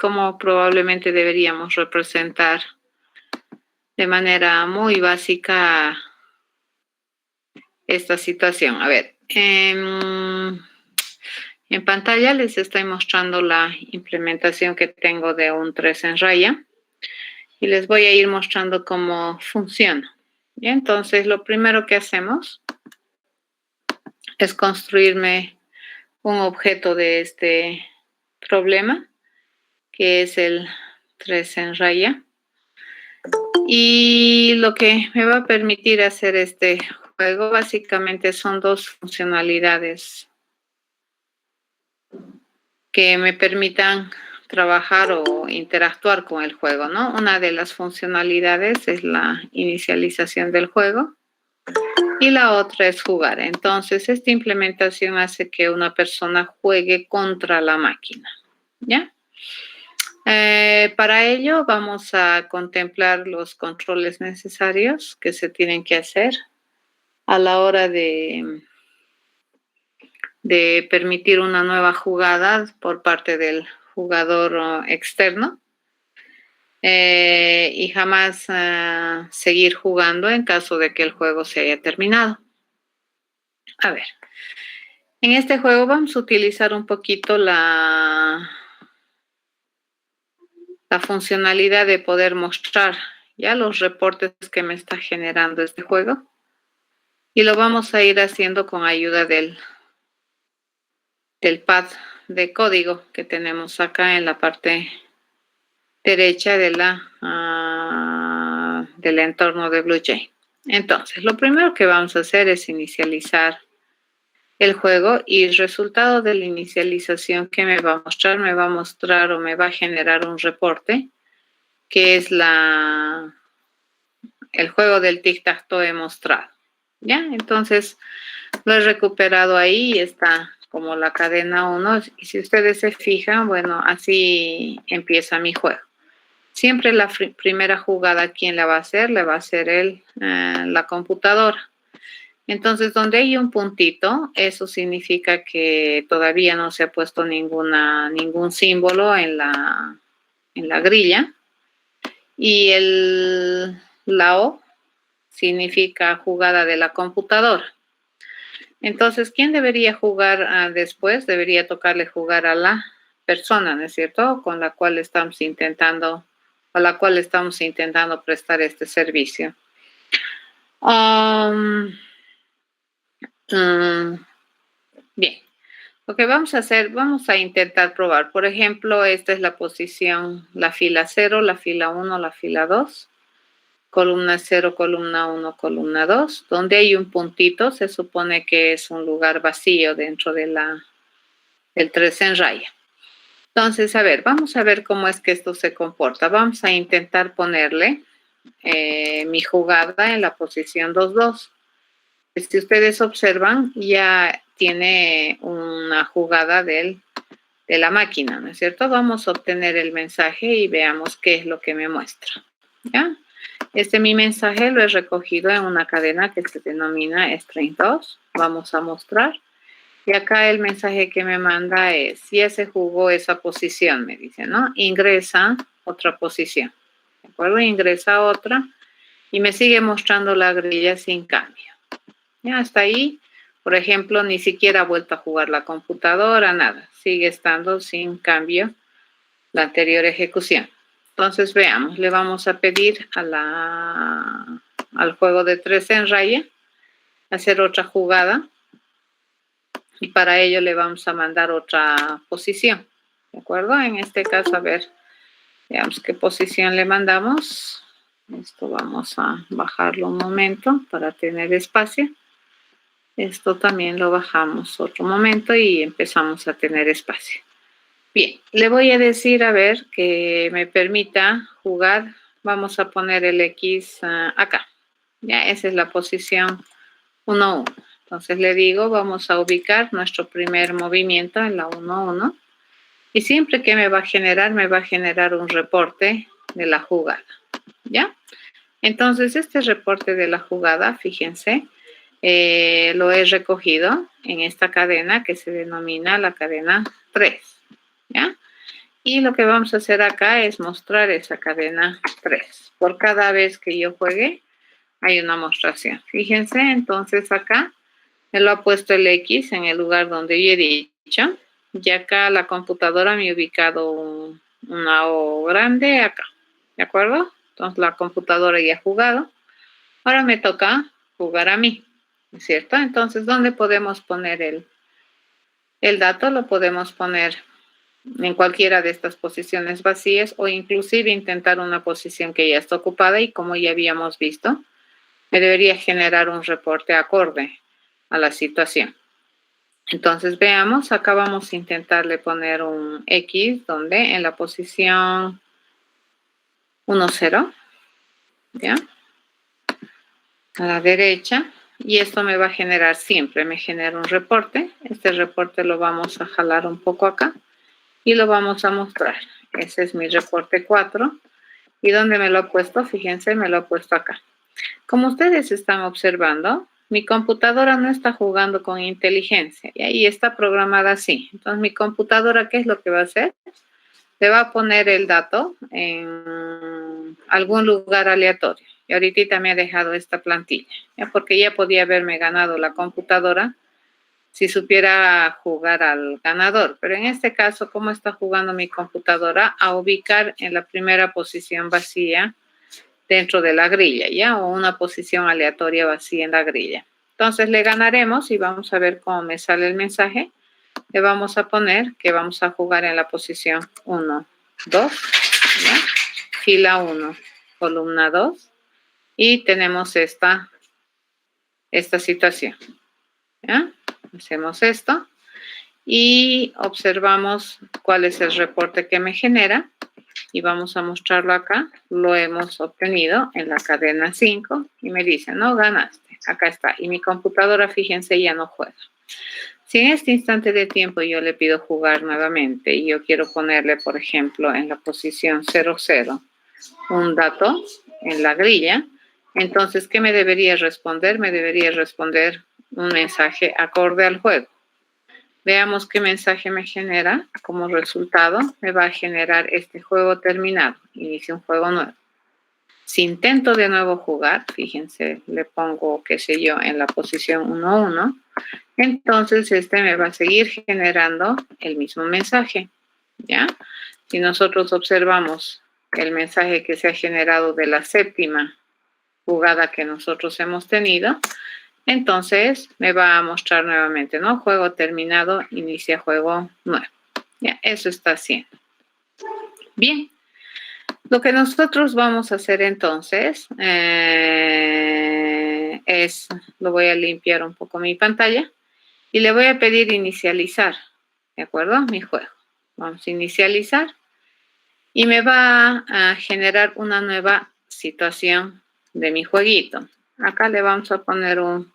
cómo probablemente deberíamos representar de manera muy básica esta situación. A ver, en pantalla les estoy mostrando la implementación que tengo de un 3 en raya y les voy a ir mostrando cómo funciona. Y entonces lo primero que hacemos es construirme un objeto de este problema, que es el 3 en raya. Y lo que me va a permitir hacer este juego básicamente son dos funcionalidades que me permitan trabajar o interactuar con el juego, ¿no? Una de las funcionalidades es la inicialización del juego y la otra es jugar. Entonces, esta implementación hace que una persona juegue contra la máquina, ¿ya? Para ello vamos a contemplar los controles necesarios que se tienen que hacer a la hora de permitir una nueva jugada por parte del jugador externo y jamás seguir jugando en caso de que el juego se haya terminado. A ver, en este juego vamos a utilizar un poquito la funcionalidad de poder mostrar ya los reportes que me está generando este juego y lo vamos a ir haciendo con ayuda del pad de código que tenemos acá en la parte derecha de del entorno de BlueJay. Entonces, lo primero que vamos a hacer es inicializar el juego y el resultado de la inicialización que me va a mostrar o me va a generar un reporte que es el juego del tic-tac-toe mostrado. ¿Ya? Entonces, lo he recuperado ahí y está como la cadena 1. Y si ustedes se fijan, bueno, así empieza mi juego. Siempre la primera jugada, ¿quién la va a hacer? Le va a hacer la computadora. Entonces, donde hay un puntito, eso significa que todavía no se ha puesto ningún símbolo en la grilla. Y la O significa jugada de la computadora. Entonces, ¿quién debería jugar después? Debería tocarle jugar a la persona, ¿no es cierto? Con la cual estamos intentando prestar este servicio. Bien, lo que vamos a hacer, vamos a intentar probar. Por ejemplo, esta es la posición, la fila 0, la fila 1, la fila 2. Columna 0, columna 1, columna 2. Donde hay un puntito, se supone que es un lugar vacío dentro de del 3 en raya. Entonces, a ver, vamos a ver cómo es que esto se comporta. Vamos a intentar ponerle mi jugada en la posición 2-2. Si ustedes observan, ya tiene una jugada de la máquina, ¿no es cierto? Vamos a obtener el mensaje y veamos qué es lo que me muestra, ¿ya? Mi mensaje lo he recogido en una cadena que se denomina string2. Vamos a mostrar. Y acá el mensaje que me manda es, ya se jugó esa posición, me dice, ¿no? Ingresa otra posición. ¿De acuerdo? Ingresa otra y me sigue mostrando la grilla sin cambio. Ya hasta ahí, por ejemplo, ni siquiera ha vuelto a jugar la computadora, nada. Sigue estando sin cambio la anterior ejecución. Entonces, veamos, le vamos a pedir al juego de 3 en raya hacer otra jugada y para ello le vamos a mandar otra posición, ¿de acuerdo? En este caso, a ver, veamos qué posición le mandamos. Esto vamos a bajarlo un momento para tener espacio. Esto también lo bajamos otro momento y empezamos a tener espacio. Bien, le voy a decir, a ver, que me permita jugar. Vamos a poner el X acá. Ya, esa es la posición 1-1. Entonces le digo, vamos a ubicar nuestro primer movimiento en la 1-1. Y siempre que me va a generar un reporte de la jugada. ¿Ya? Entonces, este reporte de la jugada, fíjense, lo he recogido en esta cadena que se denomina la cadena 3. ¿Ya? Y lo que vamos a hacer acá es mostrar esa cadena 3. Por cada vez que yo juegue, hay una mostración. Fíjense, entonces acá me lo ha puesto el X en el lugar donde yo he dicho. Y acá la computadora me ha ubicado una O grande acá. ¿De acuerdo? Entonces la computadora ya ha jugado. Ahora me toca jugar a mí. ¿Es cierto? Entonces, ¿dónde podemos poner el dato? Lo podemos poner en cualquiera de estas posiciones vacías o inclusive intentar una posición que ya está ocupada y como ya habíamos visto, me debería generar un reporte acorde a la situación. Entonces veamos, acá vamos a intentarle poner un X donde en la posición 1, 0, ¿ya? A la derecha, y esto me va a generar siempre, me genera un reporte. Este reporte lo vamos a jalar un poco acá y lo vamos a mostrar. Ese es mi reporte 4. ¿Y dónde me lo he puesto? Fíjense, me lo he puesto acá. Como ustedes están observando, mi computadora no está jugando con inteligencia y ahí está programada así. Entonces, mi computadora, ¿qué es lo que va a hacer? Le va a poner el dato en algún lugar aleatorio. Y ahorita me ha dejado esta plantilla, ¿ya? Porque ya podía haberme ganado la computadora si supiera jugar al ganador. Pero en este caso, ¿cómo está jugando mi computadora? A ubicar en la primera posición vacía dentro de la grilla, ¿ya? O una posición aleatoria vacía en la grilla. Entonces le ganaremos y vamos a ver cómo me sale el mensaje. Le vamos a poner que vamos a jugar en la posición 1, 2, ¿ya? Fila 1, columna 2. Y tenemos esta situación, ¿ya? Hacemos esto y observamos cuál es el reporte que me genera y vamos a mostrarlo acá. Lo hemos obtenido en la cadena 5 y me dice, no ganaste, acá está. Y mi computadora, fíjense, ya no juega. Si en este instante de tiempo yo le pido jugar nuevamente y yo quiero ponerle, por ejemplo, en la posición 0, 0, un dato en la grilla, entonces, ¿qué me debería responder? Me debería responder un mensaje acorde al juego. Veamos qué mensaje me genera. Como resultado, me va a generar este juego terminado. Inicia un juego nuevo. Si intento de nuevo jugar, fíjense, le pongo, qué sé yo, en la posición 1, 1, entonces este me va a seguir generando el mismo mensaje, ¿ya? Si nosotros observamos el mensaje que se ha generado de la séptima jugada que nosotros hemos tenido, entonces me va a mostrar nuevamente, ¿no? Juego terminado, inicia juego nuevo. Ya, eso está haciendo. Bien, lo que nosotros vamos a hacer entonces es, lo voy a limpiar un poco mi pantalla y le voy a pedir inicializar, ¿de acuerdo? Mi juego. Vamos a inicializar y me va a generar una nueva situación de mi jueguito. Acá le vamos a poner un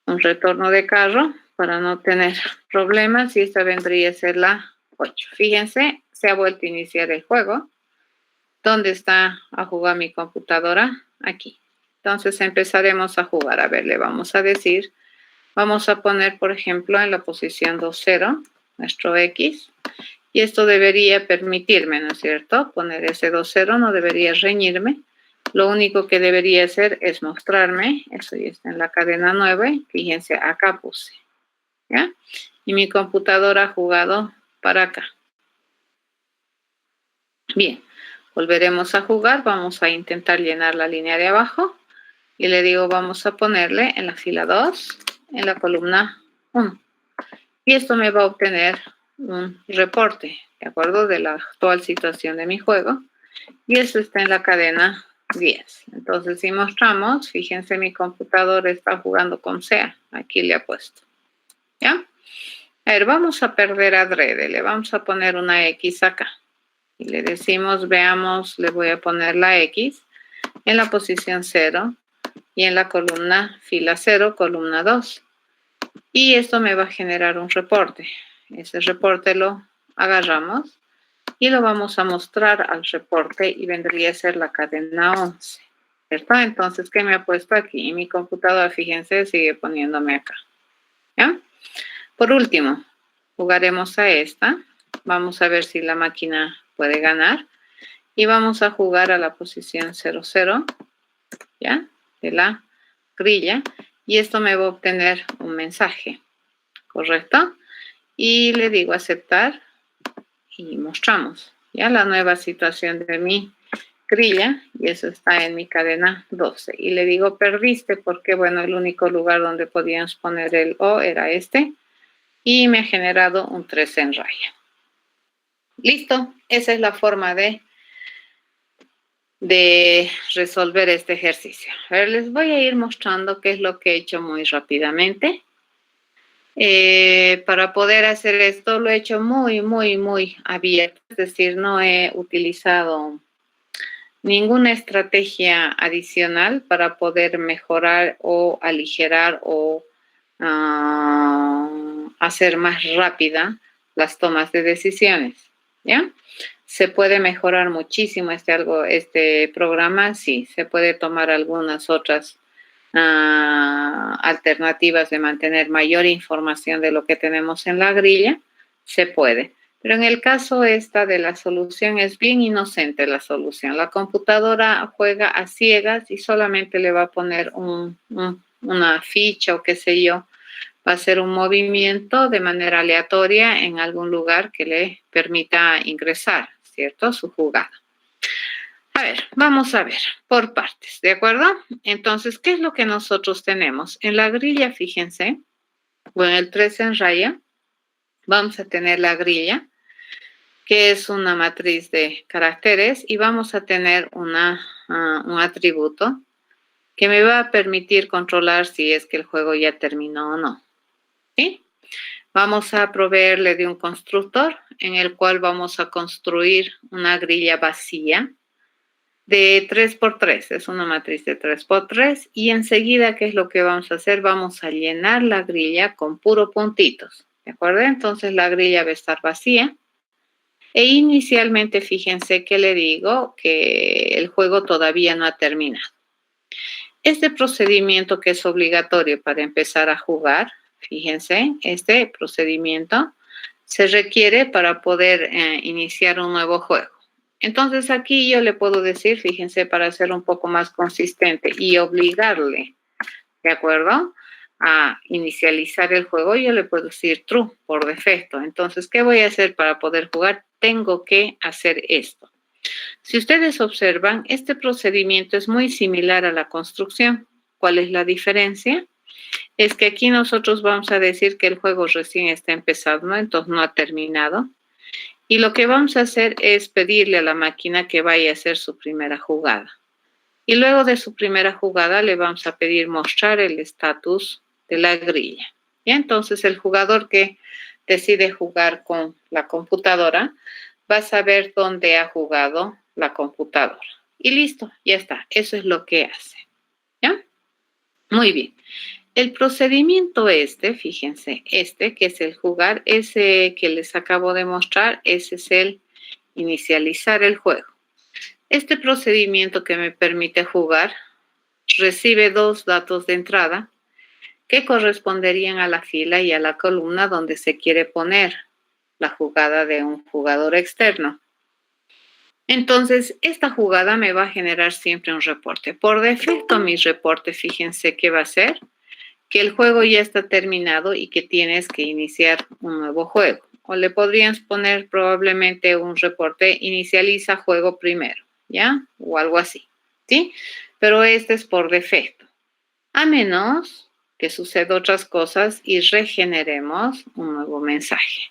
retorno de carro para no tener problemas y esta vendría a ser la 8. Fíjense, se ha vuelto a iniciar el juego. ¿Dónde está a jugar mi computadora? Aquí. Entonces empezaremos a jugar. A ver, le vamos a decir, vamos a poner, por ejemplo, en la posición 2, 0, nuestro X. Y esto debería permitirme, ¿no es cierto? Poner ese 2, 0 no debería reñirme. Lo único que debería hacer es mostrarme, eso ya está en la cadena 9, fíjense, acá puse, ¿ya? Y mi computadora ha jugado para acá. Bien, volveremos a jugar, vamos a intentar llenar la línea de abajo y le digo, vamos a ponerle en la fila 2, en la columna 1. Y esto me va a obtener un reporte, ¿de acuerdo? De la actual situación de mi juego. Y eso está en la cadena 10. Entonces, si mostramos, fíjense, mi computador está jugando con SEA. Aquí le ha puesto. ¿Ya? A ver, vamos a perder adrede. Le vamos a poner una X acá. Y le decimos, veamos, le voy a poner la X en la posición 0 y en la columna fila 0, columna 2. Y esto me va a generar un reporte. Ese reporte lo agarramos y lo vamos a mostrar al reporte y vendría a ser la cadena 11, ¿cierto? Entonces, ¿qué me ha puesto aquí? Y mi computadora, fíjense, sigue poniéndome acá, ¿ya? Por último, jugaremos a esta Vamos a ver si la máquina puede ganar. Y vamos a jugar a la posición 00, ¿ya? De la grilla. Y esto me va a obtener un mensaje, ¿correcto? Y le digo aceptar y mostramos, ¿ya? La nueva situación de mi grilla, y eso está en mi cadena 12. Y le digo perdiste porque, bueno, el único lugar donde podíamos poner el O era este. Y me ha generado un 3 en raya. Listo, esa es la forma de resolver este ejercicio. A ver, les voy a ir mostrando qué es lo que he hecho muy rápidamente. Para poder hacer esto lo he hecho muy abierto, es decir, no he utilizado ninguna estrategia adicional para poder mejorar o aligerar o hacer más rápida las tomas de decisiones, ¿ya? ¿Se puede mejorar muchísimo este programa? Sí, se puede tomar algunas otras alternativas de mantener mayor información de lo que tenemos en la grilla, se puede. Pero en el caso esta de la solución es bien inocente la solución. La computadora juega a ciegas y solamente le va a poner una ficha o qué sé yo. Va a hacer un movimiento de manera aleatoria en algún lugar que le permita ingresar, ¿cierto? Su jugada. A ver, vamos a ver por partes, ¿de acuerdo? Entonces, ¿qué es lo que nosotros tenemos? En la grilla, fíjense, o en el 3 en raya, vamos a tener la grilla, que es una matriz de caracteres, y vamos a tener un atributo que me va a permitir controlar si es que el juego ya terminó o no. ¿Sí? Vamos a proveerle de un constructor en el cual vamos a construir una grilla vacía de 3x3, es una matriz de 3x3, y enseguida, ¿qué es lo que vamos a hacer? Vamos a llenar la grilla con puro puntitos, ¿de acuerdo? Entonces la grilla va a estar vacía, e inicialmente fíjense que le digo que el juego todavía no ha terminado. Este procedimiento que es obligatorio para empezar a jugar, fíjense, este procedimiento se requiere para poder iniciar un nuevo juego. Entonces aquí yo le puedo decir, fíjense, para ser un poco más consistente y obligarle, ¿de acuerdo? A inicializar el juego, yo le puedo decir true por defecto. Entonces, ¿qué voy a hacer para poder jugar? Tengo que hacer esto. Si ustedes observan, este procedimiento es muy similar a la construcción. ¿Cuál es la diferencia? Es que aquí nosotros vamos a decir que el juego recién está empezando, entonces no ha terminado. Y lo que vamos a hacer es pedirle a la máquina que vaya a hacer su primera jugada. Y luego de su primera jugada le vamos a pedir mostrar el estatus de la grilla. Y entonces el jugador que decide jugar con la computadora va a saber dónde ha jugado la computadora. Y listo, ya está. Eso es lo que hace. ¿Ya? Muy bien. El procedimiento fíjense, que es el jugar, ese que les acabo de mostrar, ese es el inicializar el juego. Este procedimiento que me permite jugar recibe dos datos de entrada que corresponderían a la fila y a la columna donde se quiere poner la jugada de un jugador externo. Entonces, esta jugada me va a generar siempre un reporte. Por defecto, mi reporte, fíjense qué va a ser, que el juego ya está terminado y que tienes que iniciar un nuevo juego. O le podrías poner probablemente un reporte, inicializa juego primero, ¿ya? O algo así, ¿sí? Pero este es por defecto. A menos que suceda otras cosas y regeneremos un nuevo mensaje.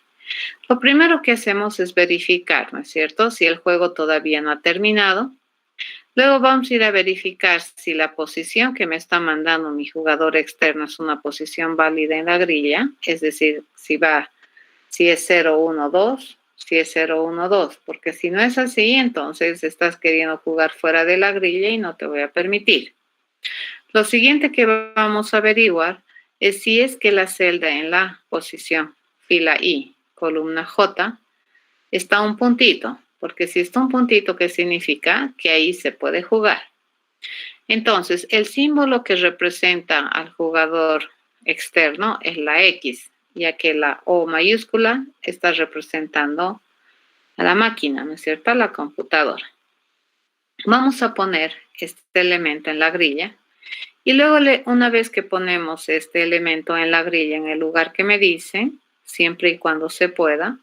Lo primero que hacemos es verificar, ¿no es cierto? Si el juego todavía no ha terminado. Luego vamos a ir a verificar si la posición que me está mandando mi jugador externo es una posición válida en la grilla, es decir, si es 0, 1, 2, si es 0, 1, 2, porque si no es así, entonces estás queriendo jugar fuera de la grilla y no te voy a permitir. Lo siguiente que vamos a averiguar es si es que la celda en la posición fila I, columna J, está un puntito, porque si está un puntito, ¿qué significa? Que ahí se puede jugar. Entonces, el símbolo que representa al jugador externo es la X, ya que la O mayúscula está representando a la máquina, ¿no es cierto? A la computadora. Vamos a poner este elemento en la grilla y luego una vez que ponemos este elemento en la grilla en el lugar que me dice, siempre y cuando se pueda,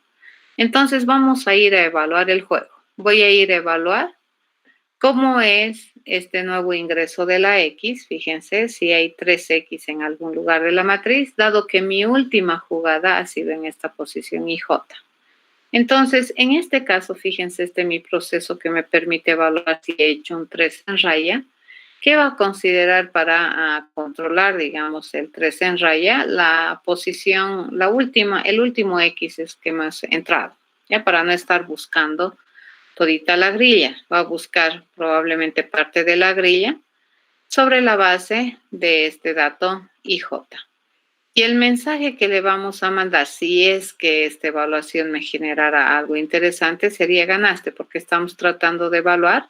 entonces vamos a ir a evaluar el juego. Voy a ir a evaluar cómo es este nuevo ingreso de la X. Fíjense si hay 3X en algún lugar de la matriz, dado que mi última jugada ha sido en esta posición IJ. Entonces, en este caso, fíjense, este es mi proceso que me permite evaluar si he hecho un 3 en raya. ¿Qué va a considerar para controlar, digamos, el 3 en raya? La posición, el último X es que hemos entrado, ya para no estar buscando todita la grilla. Va a buscar probablemente parte de la grilla sobre la base de este dato IJ. Y el mensaje que le vamos a mandar, si es que esta evaluación me generara algo interesante, sería ganaste, porque estamos tratando de evaluar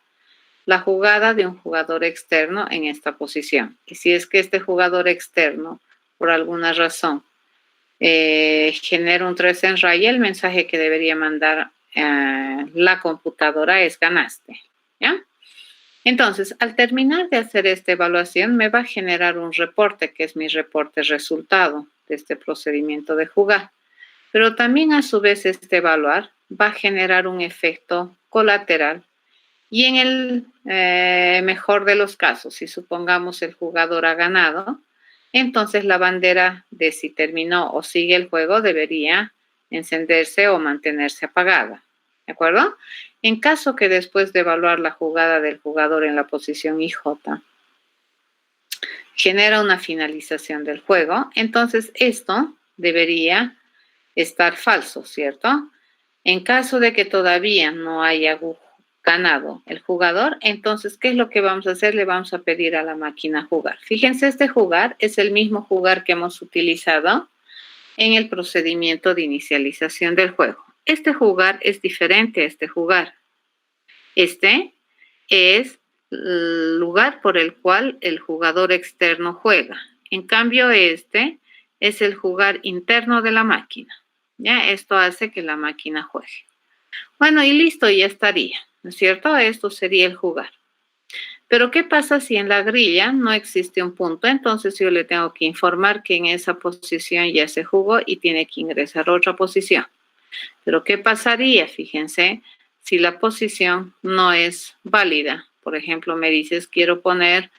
la jugada de un jugador externo en esta posición. Y si es que este jugador externo, por alguna razón, genera un 3 en raya, el mensaje que debería mandar la computadora es ganaste, ¿ya? Entonces, al terminar de hacer esta evaluación, me va a generar un reporte, que es mi reporte resultado de este procedimiento de jugar. Pero también, a su vez, este evaluar va a generar un efecto colateral. Y en el mejor de los casos, si supongamos el jugador ha ganado, entonces la bandera de si terminó o sigue el juego debería encenderse o mantenerse apagada. ¿De acuerdo? En caso que después de evaluar la jugada del jugador en la posición IJ genera una finalización del juego, entonces esto debería estar falso, ¿cierto? En caso de que todavía no haya ganado el jugador, entonces, ¿qué es lo que vamos a hacer? Le vamos a pedir a la máquina jugar. Fíjense, este jugar es el mismo jugar que hemos utilizado en el procedimiento de inicialización del juego. Este jugar es diferente a este jugar. Este es el lugar por el cual el jugador externo juega. En cambio, este es el jugar interno de la máquina. ¿Ya? Esto hace que la máquina juegue. Bueno, y listo, ya estaría, ¿no es cierto? Esto sería el jugar. Pero ¿qué pasa si en la grilla no existe un punto? Entonces yo le tengo que informar que en esa posición ya se jugó y tiene que ingresar otra posición. Pero ¿qué pasaría? Fíjense, si la posición no es válida. Por ejemplo, me dices, quiero poner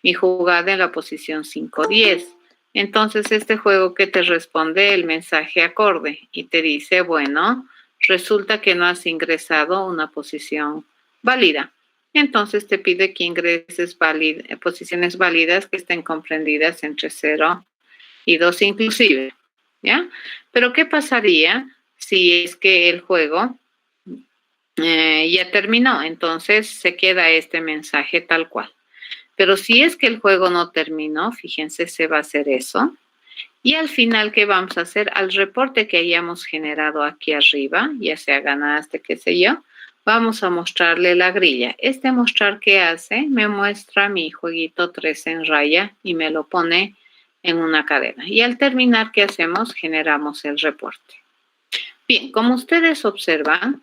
mi jugada en la posición 5-10. Entonces, este juego que te responde el mensaje acorde y te dice, bueno, resulta que no has ingresado una posición válida. Entonces, te pide que ingreses posiciones válidas que estén comprendidas entre 0 y 2 inclusive, ¿ya? Pero, ¿qué pasaría si es que el juego ya terminó? Entonces, se queda este mensaje tal cual. Pero si es que el juego no terminó, fíjense, se va a hacer eso. Y al final, ¿qué vamos a hacer? Al reporte que hayamos generado aquí arriba, ya sea ganaste, qué sé yo, vamos a mostrarle la grilla. Este mostrar qué hace, me muestra mi jueguito 3 en raya y me lo pone en una cadena. Y al terminar, ¿qué hacemos? Generamos el reporte. Bien, como ustedes observan,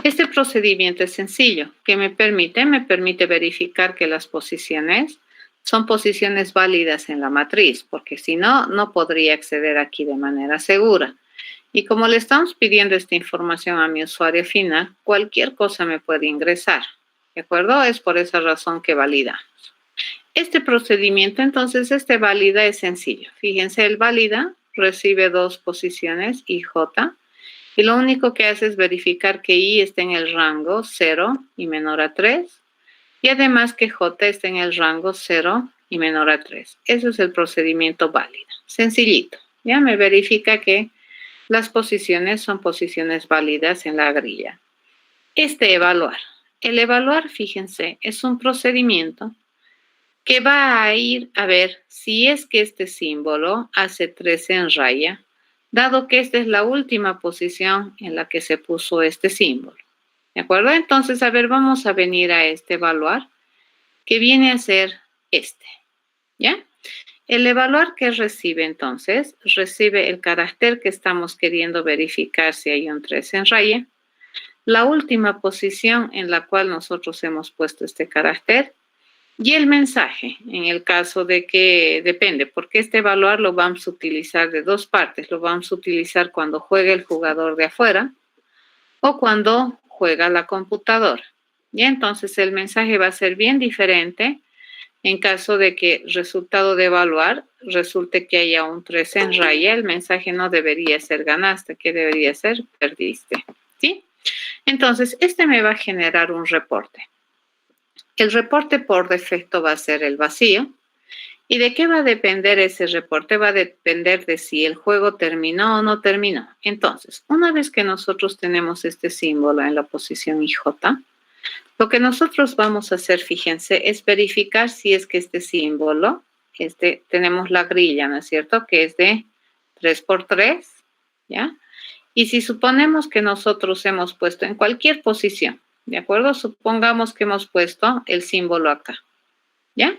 este procedimiento es sencillo. ¿Qué me permite? Me permite verificar que las posiciones son posiciones válidas en la matriz, porque si no, no podría acceder aquí de manera segura. Y como le estamos pidiendo esta información a mi usuario final, cualquier cosa me puede ingresar. ¿De acuerdo? Es por esa razón que validamos. Este procedimiento, entonces, este valida es sencillo. Fíjense, el valida recibe dos posiciones, I, J, y lo único que hace es verificar que I esté en el rango 0 y menor a 3, y además que J esté en el rango 0 y menor a 3. Eso es el procedimiento válido. Sencillito. Ya me verifica que las posiciones son posiciones válidas en la grilla. Evaluar. El evaluar, fíjense, es un procedimiento que va a ir a ver si es que este símbolo hace 13 en raya, dado que esta es la última posición en la que se puso este símbolo. ¿De acuerdo? Entonces, a ver, vamos a venir a este evaluar, que viene a ser este, ¿ya? El evaluar, ¿qué recibe entonces? Recibe el carácter que estamos queriendo verificar si hay un 3 en raya, la última posición en la cual nosotros hemos puesto este carácter y el mensaje, en el caso de que depende, porque este evaluar lo vamos a utilizar de dos partes. Lo vamos a utilizar cuando juegue el jugador de afuera o cuando juega la computadora. Y entonces el mensaje va a ser bien diferente en caso de que resultado de evaluar resulte que haya un 3 en raya. El mensaje no debería ser ganaste, que debería ser perdiste. ¿Sí? Entonces, este me va a generar un reporte. El reporte por defecto va a ser el vacío. ¿Y de qué va a depender ese reporte? Va a depender de si el juego terminó o no terminó. Entonces, una vez que nosotros tenemos este símbolo en la posición IJ, lo que nosotros vamos a hacer, fíjense, es verificar si es que este símbolo, tenemos la grilla, ¿no es cierto? Que es de 3×3, ¿ya? Y si suponemos que nosotros hemos puesto en cualquier posición, ¿de acuerdo? Supongamos que hemos puesto el símbolo acá, ¿ya?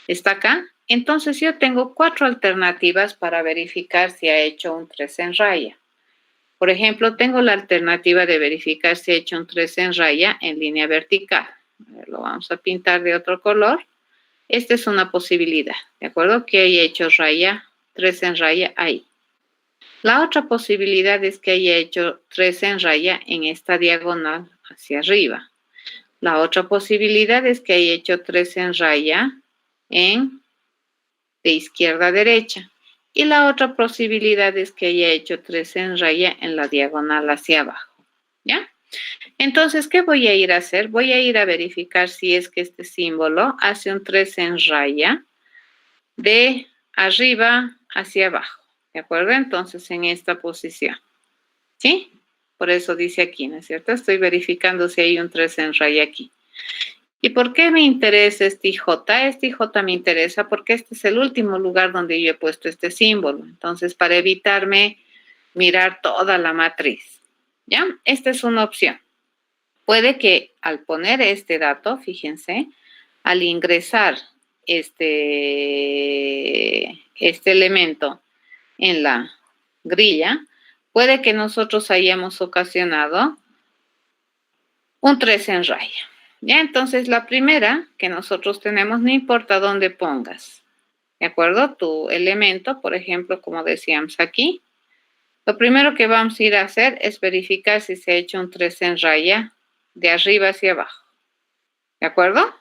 Está acá. Entonces yo tengo 4 alternativas para verificar si ha hecho un 3 en raya. Por ejemplo, tengo la alternativa de verificar si ha hecho un 3 en raya en línea vertical. Lo vamos a pintar de otro color. Esta es una posibilidad, ¿de acuerdo? Que haya hecho raya, 3 en raya ahí. La otra posibilidad es que haya hecho 3 en raya en esta diagonal hacia arriba. La otra posibilidad es que haya hecho 3 en raya de izquierda a derecha. Y la otra posibilidad es que haya hecho 3 en raya en la diagonal hacia abajo. ¿Ya? Entonces, ¿qué voy a ir a hacer? Voy a ir a verificar si es que este símbolo hace un 3 en raya de arriba hacia abajo. ¿De acuerdo? Entonces, en esta posición. ¿Sí? Por eso dice aquí, ¿no es cierto? Estoy verificando si hay un 3 en raya aquí. ¿Y por qué me interesa este IJ? Este IJ me interesa porque este es el último lugar donde yo he puesto este símbolo. Entonces, para evitarme mirar toda la matriz. ¿Ya? Esta es una opción. Puede que al poner este dato, fíjense, al ingresar este elemento en la grilla, puede que nosotros hayamos ocasionado un 3 en raya. Ya, entonces la primera que nosotros tenemos, no importa dónde pongas, ¿de acuerdo? Tu elemento, por ejemplo, como decíamos aquí, lo primero que vamos a ir a hacer es verificar si se ha hecho un 3 en raya de arriba hacia abajo, ¿de acuerdo?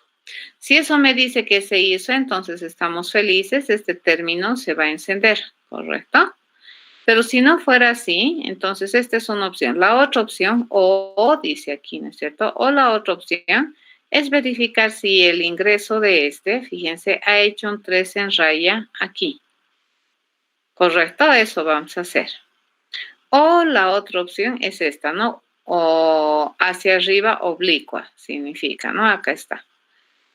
Si eso me dice que se hizo, entonces estamos felices, este término se va a encender, ¿correcto? Pero si no fuera así, entonces esta es una opción. La otra opción, o dice aquí, ¿no es cierto? O la otra opción es verificar si el ingreso de fíjense, ha hecho un 3 en raya aquí. ¿Correcto? Eso vamos a hacer. O la otra opción es esta, ¿no? O hacia arriba oblicua, significa, ¿no? Acá está.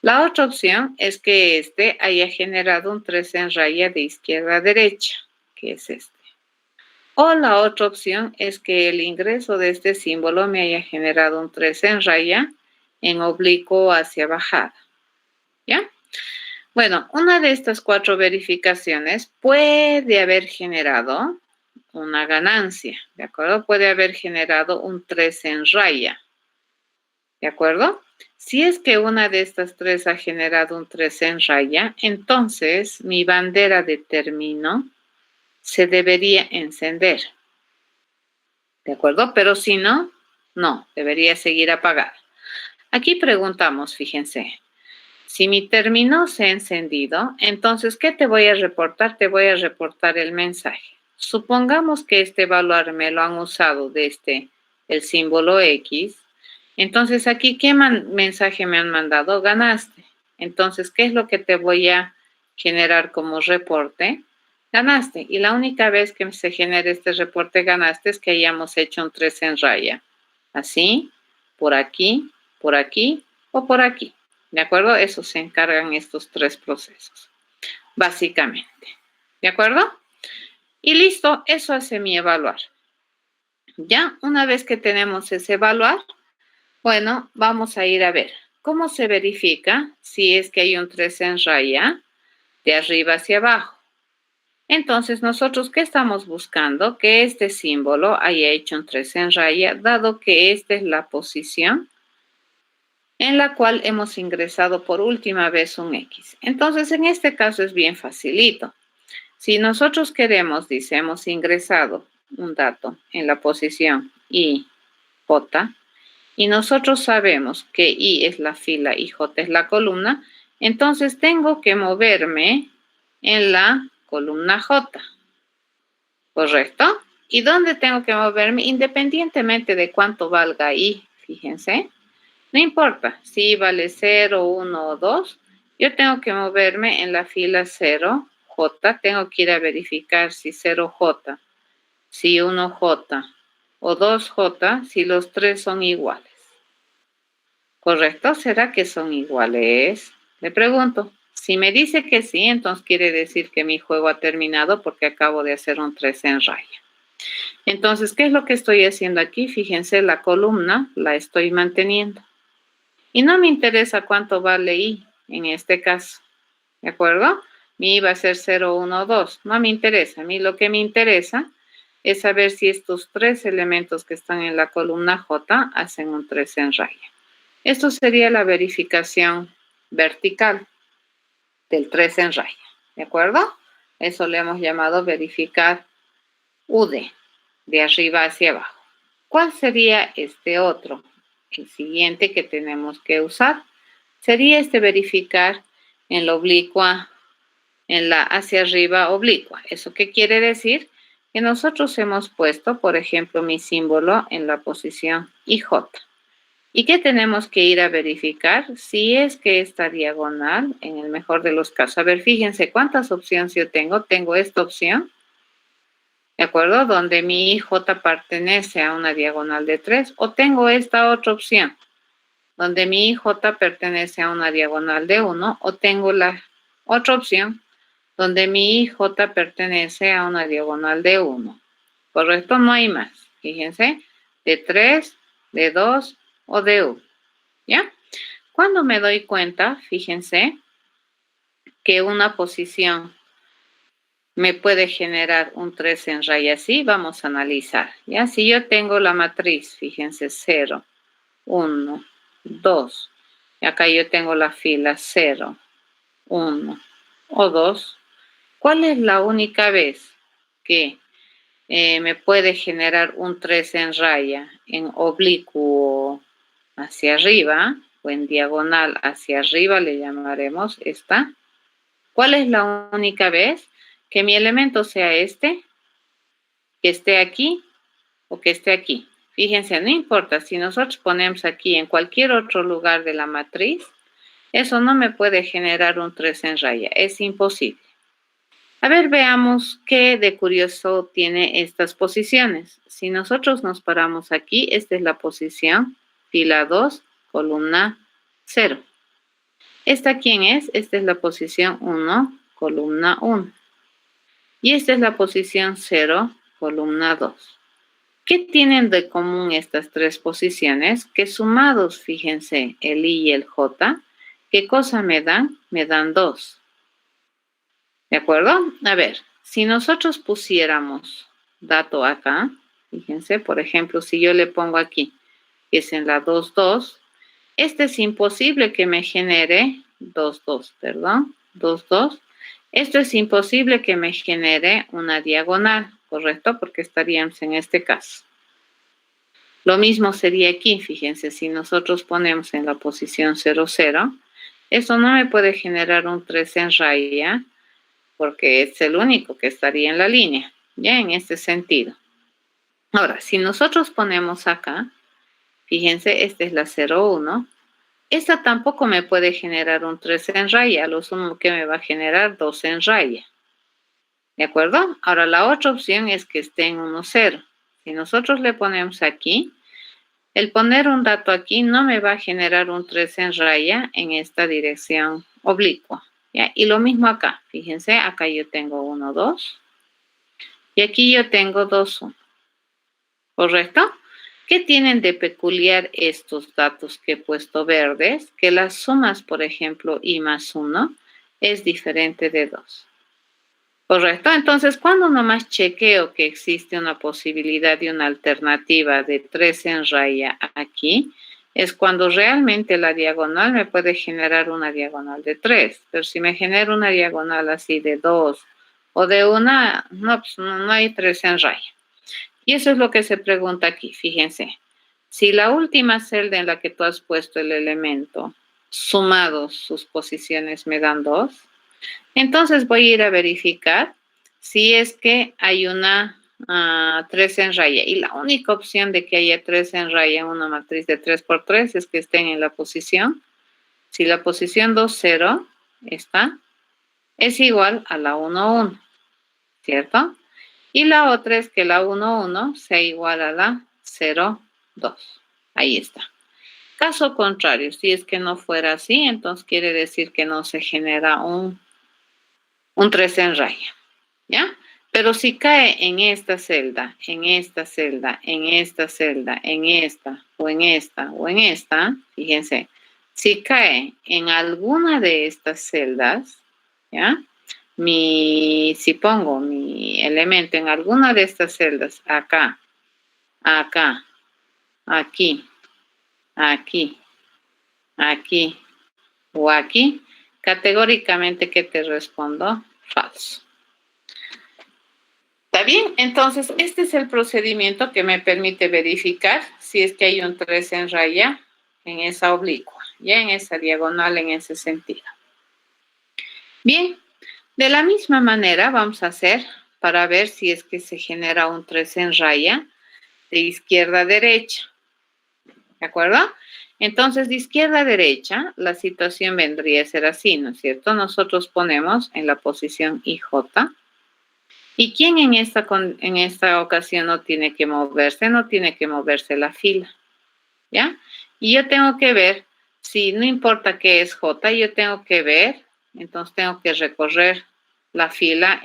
La otra opción es que haya generado un 3 en raya de izquierda a derecha, que es este. O la otra opción es que el ingreso de este símbolo me haya generado un 3 en raya en oblicuo hacia bajada. ¿Ya? Bueno, una de estas 4 verificaciones puede haber generado una ganancia, ¿de acuerdo? Puede haber generado un 3 en raya, ¿de acuerdo? Si es que una de estas 3 ha generado un 3 en raya, entonces mi bandera de término se debería encender. ¿De acuerdo? Pero si no, no, debería seguir apagada. Aquí preguntamos, fíjense, si mi término se ha encendido, entonces, ¿qué te voy a reportar? Te voy a reportar el mensaje. Supongamos que este evaluar me lo han usado desde el símbolo X. Entonces, aquí, ¿qué mensaje me han mandado? Ganaste. Entonces, ¿qué es lo que te voy a generar como reporte? Ganaste. Y la única vez que se genere este reporte ganaste es que hayamos hecho un 3 en raya. Así, por aquí o por aquí. ¿De acuerdo? Eso se encargan estos 3 procesos, básicamente. ¿De acuerdo? Y listo, eso hace mi evaluar. Ya, una vez que tenemos ese evaluar, bueno, vamos a ir a ver cómo se verifica si es que hay un 3 en raya. de arriba hacia abajo. Entonces, nosotros, ¿qué estamos buscando? Que este símbolo haya hecho un 3 en raya, dado que esta es la posición en la cual hemos ingresado por última vez un X. Entonces, en este caso es bien facilito. Si nosotros queremos, dice, hemos ingresado un dato en la posición I, J, y nosotros sabemos que I es la fila y J es la columna, entonces tengo que moverme en la columna J, ¿correcto? ¿Y dónde tengo que moverme? Independientemente de cuánto valga I, fíjense, no importa si I vale 0, 1 o 2, yo tengo que moverme en la fila 0, J, tengo que ir a verificar si 0J, si 1J o 2J, si los tres son iguales. ¿Correcto? ¿Será que son iguales? Le pregunto. Si me dice que sí, entonces quiere decir que mi juego ha terminado porque acabo de hacer un 3 en raya. Entonces, ¿qué es lo que estoy haciendo aquí? Fíjense, la columna la estoy manteniendo. Y no me interesa cuánto vale I en este caso. ¿De acuerdo? Mi I va a ser 0, 1, 2. No me interesa. A mí lo que me interesa es saber si estos tres elementos que están en la columna J hacen un 3 en raya. Esto sería la verificación vertical del 3 en raya, ¿de acuerdo? Eso le hemos llamado verificar UD, de arriba hacia abajo. ¿Cuál sería este otro? El siguiente que tenemos que usar sería verificar en la oblicua, en la hacia arriba oblicua. ¿Eso qué quiere decir? Que nosotros hemos puesto, por ejemplo, mi símbolo en la posición IJ. ¿Y qué tenemos que ir a verificar? Si es que esta diagonal, en el mejor de los casos, a ver, fíjense cuántas opciones yo tengo. Tengo esta opción, ¿de acuerdo? Donde mi IJ pertenece a una diagonal de 3, o tengo esta otra opción, donde mi IJ pertenece a una diagonal de 1, o tengo la otra opción, donde mi IJ pertenece a una diagonal de 1. ¿Correcto? No hay más. Fíjense, de 3, de 2 o de 1. ¿Ya? Cuando me doy cuenta, fíjense, que una posición me puede generar un 3 en raya así, vamos a analizar. ¿Ya? Si yo tengo la matriz, fíjense, 0, 1, 2, y acá yo tengo la fila 0, 1 o 2, ¿cuál es la única vez que me puede generar un 3 en raya en oblicuo hacia arriba o en diagonal hacia arriba, le llamaremos esta? ¿Cuál es la única vez? Que mi elemento sea este, que esté aquí o que esté aquí. Fíjense, no importa, si nosotros ponemos aquí en cualquier otro lugar de la matriz, eso no me puede generar un 3 en raya, es imposible. A ver, veamos qué de curioso tiene estas posiciones. Si nosotros nos paramos aquí, esta es la posición, fila 2, columna 0. ¿Esta quién es? Esta es la posición 1, columna 1. Y esta es la posición 0, columna 2. ¿Qué tienen de común estas tres posiciones? Que sumados, fíjense, el I y el J, ¿qué cosa me dan? Me dan 2. ¿De acuerdo? A ver, si nosotros pusiéramos dato acá, fíjense, por ejemplo, si yo le pongo aquí, que es en la 2, 2, este es imposible que me genere 2, 2, perdón, 2, 2. Esto es imposible que me genere una diagonal, ¿correcto? Porque estaríamos en este caso. Lo mismo sería aquí, fíjense, si nosotros ponemos en la posición 0, 0, eso no me puede generar un 3 en raya, porque es el único que estaría en la línea, ya en este sentido. Ahora, si nosotros ponemos acá, fíjense, esta es la 0, 1, esta tampoco me puede generar un 3 en raya, lo sumo que me va a generar 2 en raya. ¿De acuerdo? Ahora, la otra opción es que esté en 1, 0. Si nosotros le ponemos aquí, el poner un dato aquí no me va a generar un 3 en raya en esta dirección oblicua. ¿Ya? Y lo mismo acá, fíjense, acá yo tengo 1, 2 y aquí yo tengo 2, 1. ¿Correcto? ¿Qué tienen de peculiar estos datos que he puesto verdes? Que las sumas, por ejemplo, I más 1, es diferente de 2. ¿Correcto? Entonces, cuando nomás chequeo que existe una posibilidad y una alternativa de 3 en raya aquí, es cuando realmente la diagonal me puede generar una diagonal de 3. Pero si me genera una diagonal así de 2 o de 1, no, pues no hay 3 en raya. Y eso es lo que se pregunta aquí, fíjense. Si la última celda en la que tú has puesto el elemento, sumados sus posiciones, me dan 2, entonces voy a ir a verificar si es que hay una 3 en raya. Y la única opción de que haya 3 en raya en una matriz de 3 por 3 es que estén en la posición. Si la posición 2, 0 está, es igual a la 1, 1, ¿cierto? Y la otra es que la 1, 1 sea igual a la 0, 2. Ahí está. Caso contrario, si es que no fuera así, entonces quiere decir que no se genera un 3 en raya, ¿ya? Pero si cae en esta celda, en esta celda, en esta celda, en esta, o en esta, o en esta, fíjense, si cae en alguna de estas celdas, ¿ya? Si pongo mi elemento en alguna de estas celdas, acá, acá, aquí, aquí, aquí o aquí, categóricamente, ¿qué te respondo? Falso. ¿Está bien? Entonces, este es el procedimiento que me permite verificar si es que hay un 3 en raya en esa oblicua, ya en esa diagonal, en ese sentido. Bien, de la misma manera vamos a hacer para ver si es que se genera un 3 en raya de izquierda a derecha. ¿De acuerdo? Entonces, de izquierda a derecha, la situación vendría a ser así, ¿no es cierto? Nosotros ponemos en la posición IJ. ¿Y quién en esta ocasión no tiene que moverse? No tiene que moverse la fila, ¿ya? Y yo tengo que ver, si no importa qué es J, yo tengo que ver, entonces tengo que recorrer la fila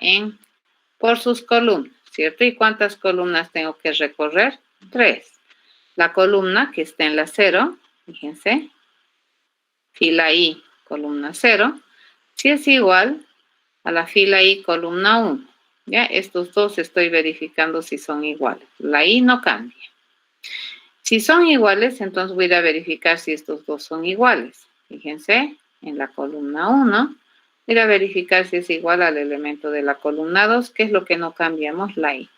por sus columnas, ¿cierto? ¿Y cuántas columnas tengo que recorrer? 3. La columna que está en la 0, fíjense, fila I, columna 0, si es igual a la fila I, columna 1. ¿Ya? Estos dos estoy verificando si son iguales. La I no cambia. Si son iguales, entonces voy a ir a verificar si estos dos son iguales. Fíjense, en la columna 1, voy a verificar si es igual al elemento de la columna 2, que es lo que no cambiamos, la I.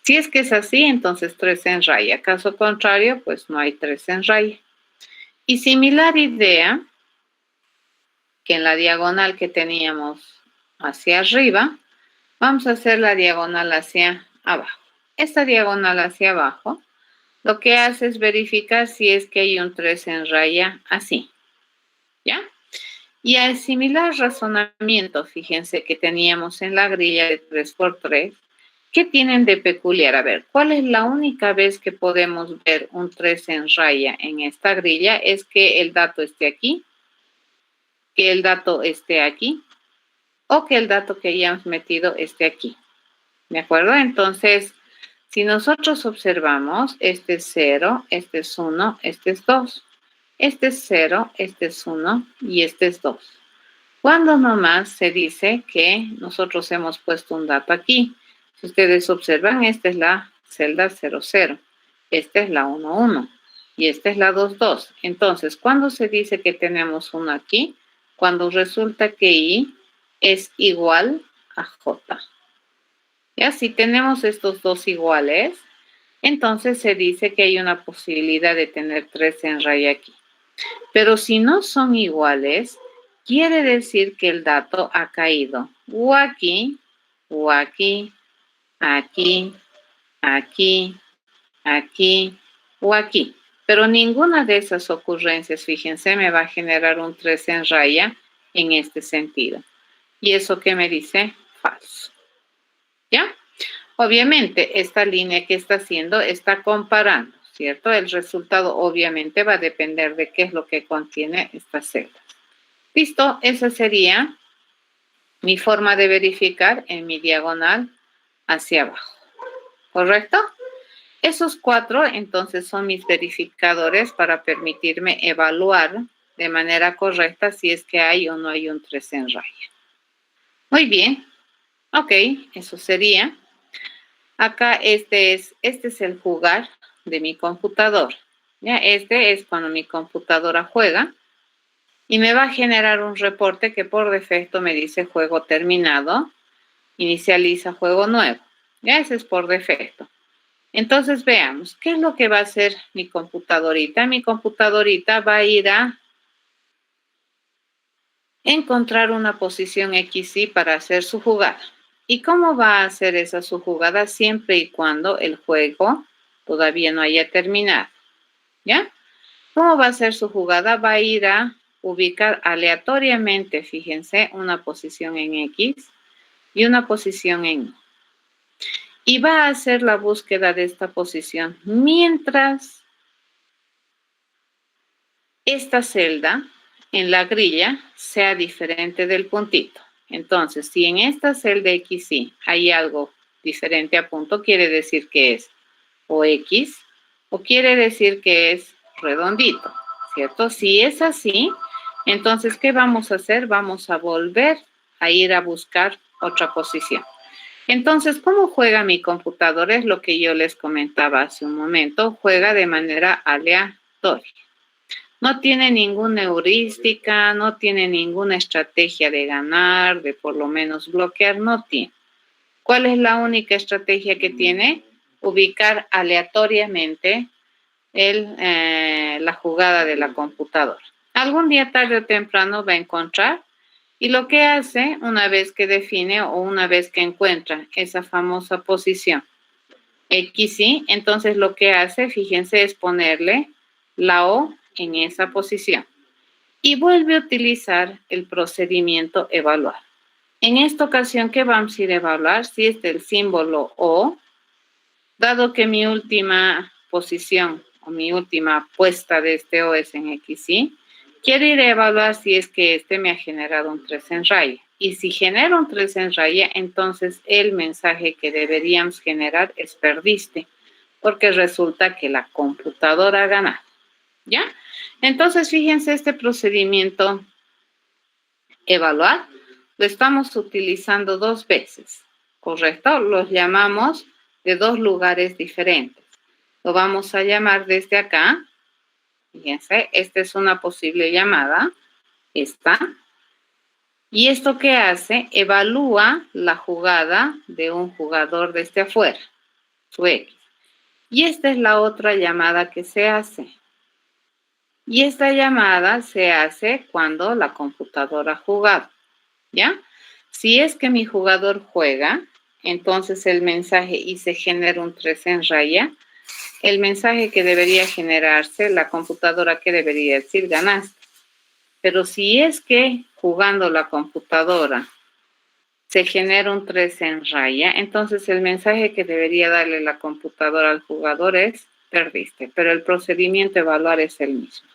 Si es que es así, entonces 3 en raya. Caso contrario, pues no hay 3 en raya. Y similar idea que en la diagonal que teníamos hacia arriba, vamos a hacer la diagonal hacia abajo. Esta diagonal hacia abajo lo que hace es verificar si es que hay un 3 en raya así, ¿ya? Y al similar razonamiento, fíjense que teníamos en la grilla de 3 por 3, ¿qué tienen de peculiar? A ver, ¿cuál es la única vez que podemos ver un 3 en raya en esta grilla? Es que el dato esté aquí, que el dato esté aquí, o que el dato que hayamos metido esté aquí. ¿De acuerdo? Entonces, si nosotros observamos, este es 0, este es 1, este es 2. Este es 0, este es 1 y este es 2. Cuando nomás se dice que nosotros hemos puesto un dato aquí. Si ustedes observan, esta es la celda 0, 0. Esta es la 1, 1. Y esta es la 2, 2. Entonces, cuando se dice que tenemos 1 aquí, cuando resulta que I es igual a J. Ya, si tenemos estos dos iguales, entonces se dice que hay una posibilidad de tener 3 en raya aquí. Pero si no son iguales, quiere decir que el dato ha caído o aquí, o aquí, aquí, aquí, aquí o aquí. Pero ninguna de esas ocurrencias, fíjense, me va a generar un 3 en raya en este sentido. ¿Y eso qué me dice? Falso. ¿Ya? Obviamente, esta línea que está haciendo está comparando, ¿cierto? El resultado obviamente va a depender de qué es lo que contiene esta celda. Listo, esa sería mi forma de verificar en mi diagonal hacia abajo. ¿Correcto? Esos 4 entonces son mis verificadores para permitirme evaluar de manera correcta si es que hay o no hay un 3 en raya. Muy bien. Ok, eso sería. Acá este es el jugar de mi computadora. Ya, este es cuando mi computadora juega y me va a generar un reporte que por defecto me dice juego terminado, inicializa juego nuevo. Ya, ese es por defecto. Entonces veamos, ¿qué es lo que va a hacer mi computadorita? Mi computadorita va a ir a encontrar una posición XY para hacer su jugada. ¿Y cómo va a hacer esa su jugada? Siempre y cuando el juego todavía no haya terminado. ¿Ya? ¿Cómo va a ser su jugada? Va a ir a ubicar aleatoriamente, fíjense, una posición en X y una posición en Y. Y va a hacer la búsqueda de esta posición mientras esta celda en la grilla sea diferente del puntito. Entonces, si en esta celda XY hay algo diferente a punto, quiere decir que es o X o quiere decir que es redondito, ¿cierto? Si es así, entonces, ¿qué vamos a hacer? Vamos a volver a ir a buscar otra posición. Entonces, ¿cómo juega mi computadora? Es lo que yo les comentaba hace un momento. Juega de manera aleatoria. No tiene ninguna heurística, no tiene ninguna estrategia de ganar, de por lo menos bloquear, no tiene. ¿Cuál es la única estrategia que tiene? Ubicar aleatoriamente la jugada de la computadora. Algún día tarde o temprano va a encontrar y lo que hace una vez que define o una vez que encuentra esa famosa posición XY, entonces lo que hace, fíjense, es ponerle la O en esa posición y vuelve a utilizar el procedimiento evaluar. En esta ocasión, ¿qué vamos a ir a evaluar? Si es del símbolo O, dado que mi última posición o mi última puesta de este O es en XY, quiero ir a evaluar si es que este me ha generado un 3 en raya. Y si genera un 3 en raya, entonces el mensaje que deberíamos generar es perdiste, porque resulta que la computadora ha ganado. ¿Ya? Entonces, fíjense, este procedimiento evaluar lo estamos utilizando 2 veces, ¿correcto? Los llamamos de 2 lugares diferentes. Lo vamos a llamar desde acá. Fíjense, esta es una posible llamada, esta. ¿Y esto qué hace? Evalúa la jugada de un jugador desde afuera, su X. Y esta es la otra llamada que se hace. Y esta llamada se hace cuando la computadora ha jugado, ¿ya? Si es que mi jugador juega, entonces el mensaje y se genera un 3 en raya, el mensaje que debería generarse, la computadora que debería decir ganaste. Pero si es que jugando la computadora se genera un 3 en raya, entonces el mensaje que debería darle la computadora al jugador es perdiste, pero el procedimiento evaluar es el mismo.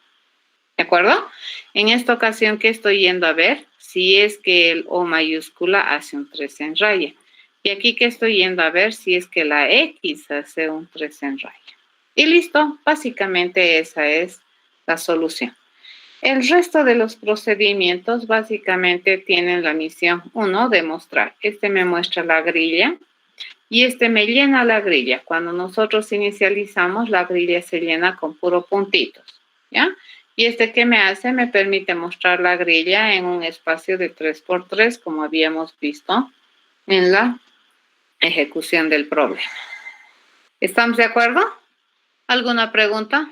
¿De acuerdo? En esta ocasión, ¿qué estoy yendo a ver? Si es que el O mayúscula hace un 3 en raya. Y aquí que estoy yendo a ver si es que la X hace un 3 en raya. Y listo, básicamente esa es la solución. El resto de los procedimientos básicamente tienen la misión 1, demostrar. Este me muestra la grilla y este me llena la grilla. Cuando nosotros inicializamos, la grilla se llena con puros puntitos, ¿ya? Y este que me hace me permite mostrar la grilla en un espacio de 3×3, como habíamos visto en la ejecución del problema. ¿Estamos de acuerdo? ¿Alguna pregunta?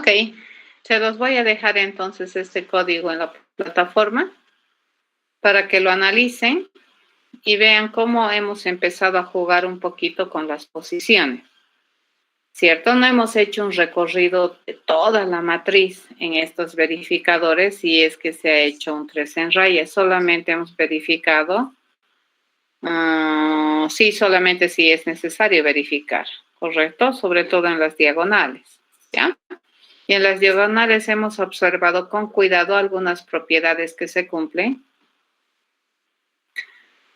Ok, se los voy a dejar entonces este código en la plataforma para que lo analicen y vean cómo hemos empezado a jugar un poquito con las posiciones, ¿cierto? No hemos hecho un recorrido de toda la matriz en estos verificadores si es que se ha hecho un 3 en raya, solamente hemos verificado, sí, solamente si es necesario verificar, ¿correcto? Sobre todo en las diagonales, ¿ya? Y en las diagonales hemos observado con cuidado algunas propiedades que se cumplen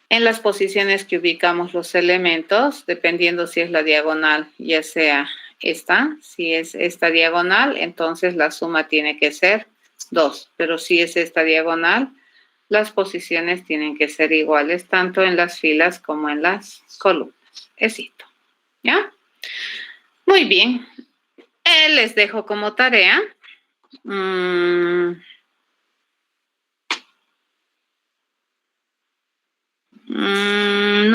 en las posiciones que ubicamos los elementos, dependiendo si es la diagonal, ya sea esta, si es esta diagonal, entonces la suma tiene que ser 2, pero si es esta diagonal, las posiciones tienen que ser iguales tanto en las filas como en las columnas. Éxito, ¿ya? Muy bien, les dejo como tarea. No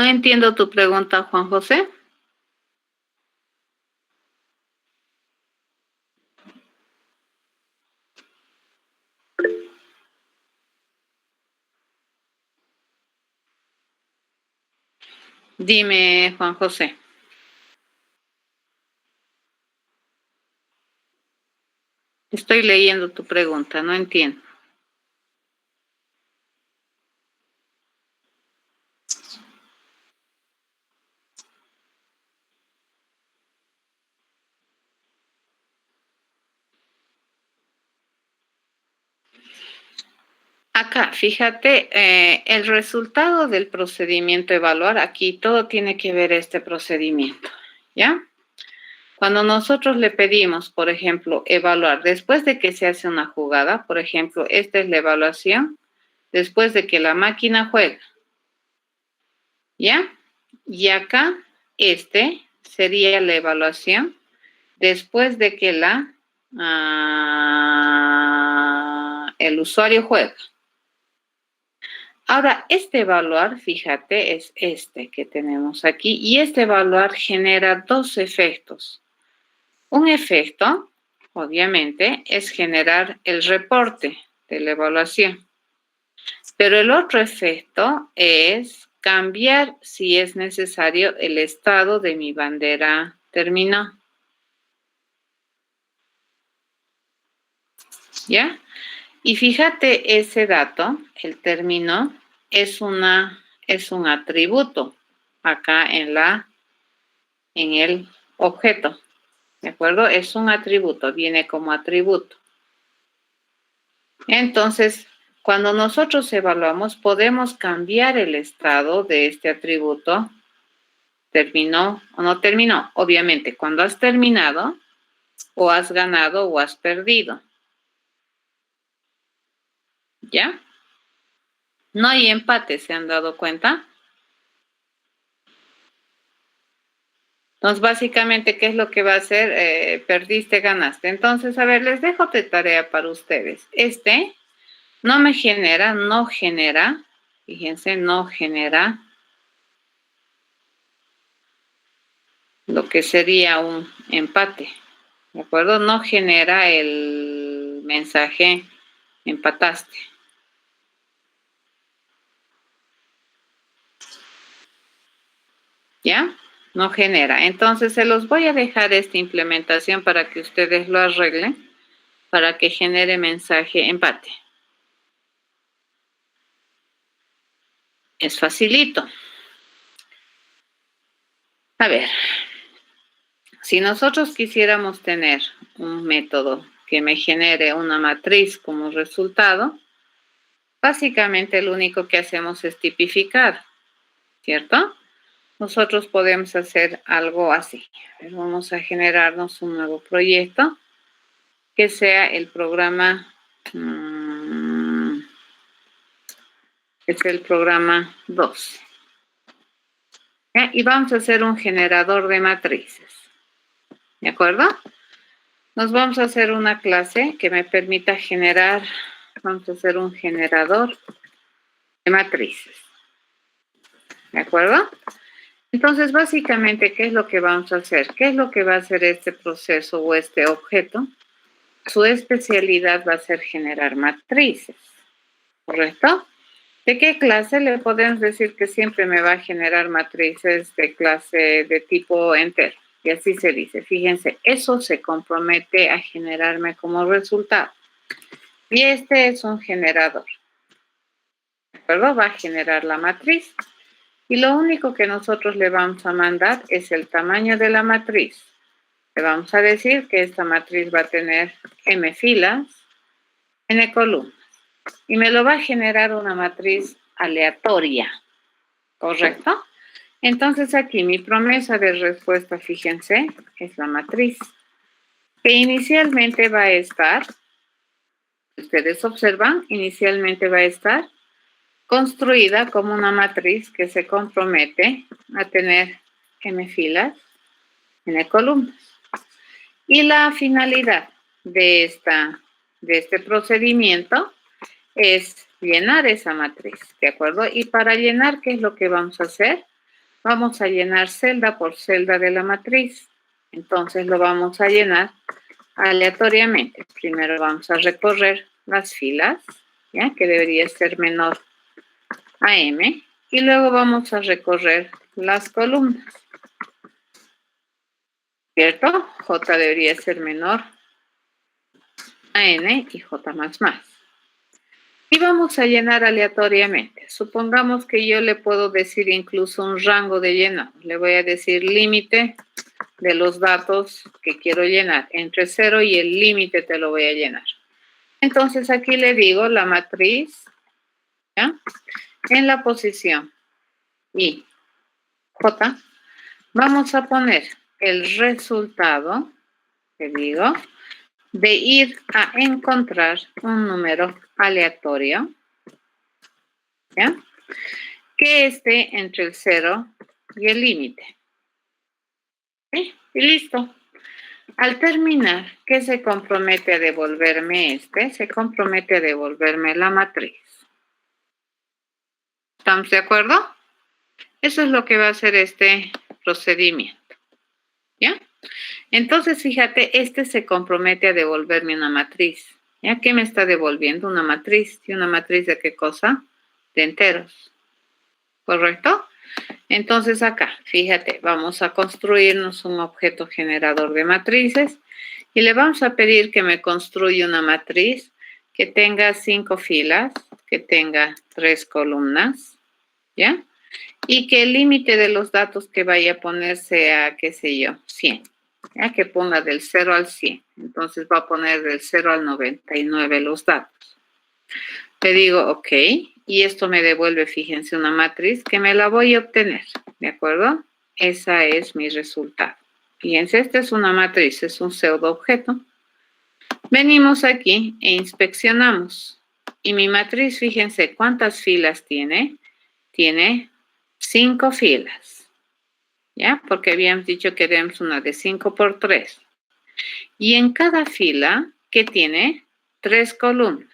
entiendo tu pregunta, Juan José. Dime, Juan José. Estoy leyendo tu pregunta, no entiendo. Acá, fíjate, el resultado del procedimiento evaluar, aquí todo tiene que ver este procedimiento, ¿ya? Cuando nosotros le pedimos, por ejemplo, evaluar, después de que se hace una jugada, por ejemplo, esta es la evaluación, después de que la máquina juega, ¿ya? Y acá, este sería la evaluación después de que el usuario juega. Ahora, este evaluar, fíjate, es este que tenemos aquí, y este evaluar genera dos efectos. Un efecto, obviamente, es generar el reporte de la evaluación, pero el otro efecto es cambiar, si es necesario, el estado de mi bandera terminó. ¿Ya? Y fíjate ese dato, el término, es un atributo acá en el objeto, ¿de acuerdo? Es un atributo, viene como atributo. Entonces, cuando nosotros evaluamos, podemos cambiar el estado de este atributo. ¿Terminó o no terminó? Obviamente, cuando has terminado, o has ganado o has perdido. ¿Ya? No hay empate, ¿se han dado cuenta? Entonces, básicamente, ¿qué es lo que va a hacer? Perdiste, ganaste. Entonces, a ver, les dejo de tarea para ustedes. Este no genera, fíjense, no genera lo que sería un empate, ¿de acuerdo? No genera el mensaje empataste. ¿Ya? No genera. Entonces, se los voy a dejar esta implementación para que ustedes lo arreglen, para que genere mensaje empate. Es facilito. A ver, si nosotros quisiéramos tener un método que me genere una matriz como resultado, básicamente lo único que hacemos es tipificar, ¿cierto? Nosotros podemos hacer algo así. Vamos a generarnos un nuevo proyecto que sea el programa, es el programa 2. Y vamos a hacer un generador de matrices. ¿De acuerdo? Nos vamos a hacer una clase que me permita generar, vamos a hacer un generador de matrices. ¿De acuerdo? Entonces, básicamente, ¿qué es lo que vamos a hacer? ¿Qué es lo que va a hacer este proceso o este objeto? su especialidad va a ser generar matrices, ¿correcto? ¿De qué clase? Le podemos decir que siempre me va a generar matrices de clase de tipo entero. Y así se dice. Fíjense, eso se compromete a generarme como resultado. Y este es un generador. ¿De acuerdo? Va a generar la matriz. Y lo único que nosotros le vamos a mandar es el tamaño de la matriz. Le vamos a decir que esta matriz va a tener m filas, n columnas. Y me lo va a generar una matriz aleatoria, ¿correcto? Entonces aquí mi promesa de respuesta, fíjense, es la matriz, que inicialmente va a estar, ustedes observan, inicialmente va a estar construida como una matriz que se compromete a tener m filas, n columnas. Y la finalidad de este procedimiento es llenar esa matriz, ¿de acuerdo? Y para llenar, ¿qué es lo que vamos a hacer? Vamos a llenar celda por celda de la matriz. Entonces lo vamos a llenar aleatoriamente. Primero vamos a recorrer las filas, ¿ya? Que debería ser menor a m. Y luego vamos a recorrer las columnas, ¿cierto? J debería ser menor a n y j más más. Y vamos a llenar aleatoriamente. Supongamos que yo le puedo decir incluso un rango de llenado. Le voy a decir límite de los datos que quiero llenar. Entre 0 y el límite te lo voy a llenar. Entonces aquí le digo la matriz, ¿ya? En la posición I, J, vamos a poner el resultado, te digo, de ir a encontrar un número aleatorio, ¿ya? Que esté entre el 0 y el límite. ¿Sí? Y listo. Al terminar, ¿qué se compromete a devolverme Se compromete a devolverme la matriz. ¿Estamos de acuerdo? Eso es lo que va a hacer este procedimiento. ¿Ya? Entonces, fíjate, se compromete a devolverme una matriz. ¿Ya? ¿Qué me está devolviendo? Una matriz. ¿Y una matriz de qué cosa? De enteros. ¿Correcto? Entonces acá, fíjate, vamos a construirnos un objeto generador de matrices y le vamos a pedir que me construya una matriz que tenga 5 filas, que tenga 3 columnas, ¿ya? Y que el límite de los datos que vaya a poner sea, qué sé yo, 100, ¿ya? Que ponga del 0 al 100. Entonces va a poner del 0 al 99 los datos. Le digo, ok, y esto me devuelve, fíjense, una matriz que me la voy a obtener, ¿de acuerdo? Esa es mi resultado. Fíjense, esta es una matriz, es un pseudo objeto. Venimos aquí e inspeccionamos. Y mi matriz, fíjense, ¿cuántas filas tiene? Tiene 5 filas, ¿ya? Porque habíamos dicho que queremos una de 5 por 3. Y en cada fila, ¿qué tiene? 3 columnas.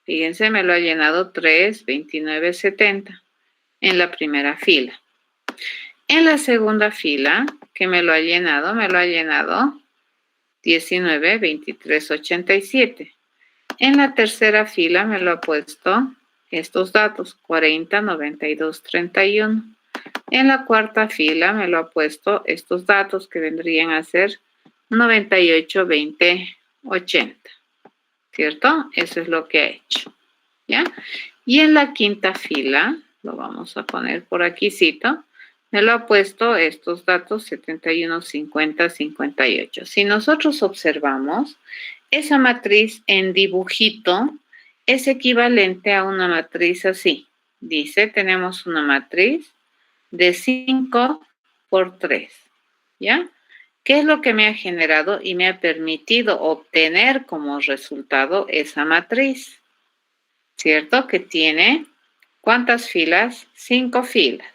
Fíjense, me lo ha llenado 3, 29, 70 en la primera fila. En la segunda fila, que me lo ha llenado 19, 23, 87. En la tercera fila me lo ha puesto estos datos, 40, 92, 31. En la cuarta fila me lo ha puesto estos datos que vendrían a ser 98, 20, 80. ¿Cierto? Eso es lo que ha hecho. ¿Ya? Y en la quinta fila, lo vamos a poner por aquícito, me lo ha puesto estos datos 71, 50, 58. Si nosotros observamos, esa matriz en dibujito es equivalente a una matriz así. Dice, tenemos una matriz de 5 por 3. ¿Ya? ¿Qué es lo que me ha generado y me ha permitido obtener como resultado esa matriz? ¿Cierto? Que tiene, ¿cuántas filas? 5 filas,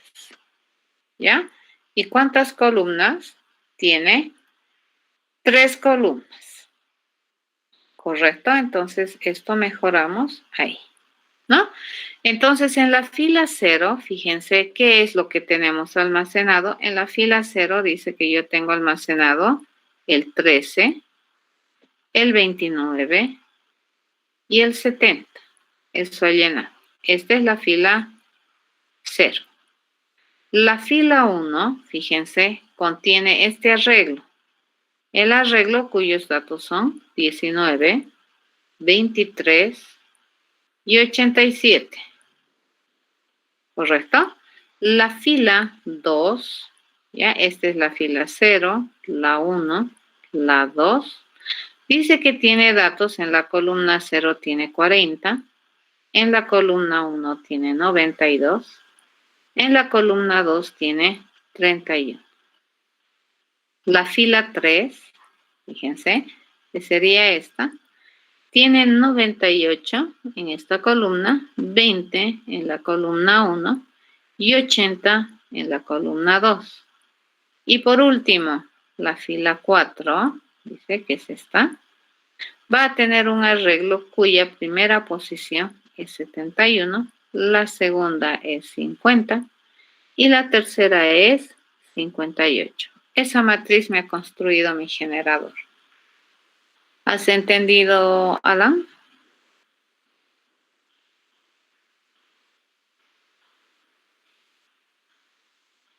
¿ya? ¿Y cuántas columnas? Tiene 3 columnas, ¿correcto? Entonces, esto mejoramos ahí, ¿no? Entonces, en la fila 0, fíjense qué es lo que tenemos almacenado. En la fila 0 dice que yo tengo almacenado el 13, el 29 y el 70. Eso llena. Esta es la fila 0. La fila 1, fíjense, contiene este arreglo. El arreglo cuyos datos son 19, 23 y 87. ¿Correcto? La fila 2, ya, esta es la fila 0, la 1, la 2. Dice que tiene datos en la columna 0 tiene 40, en la columna 1 tiene 92, en la columna 2 tiene 31. La fila 3, fíjense, que sería esta, tiene 98 en esta columna, 20 en la columna 1 y 80 en la columna 2. Y por último, la fila 4, dice que es esta, va a tener un arreglo cuya primera posición es 71, la segunda es 50 y la tercera es 58. Esa matriz me ha construido mi generador. ¿Has entendido, Alan?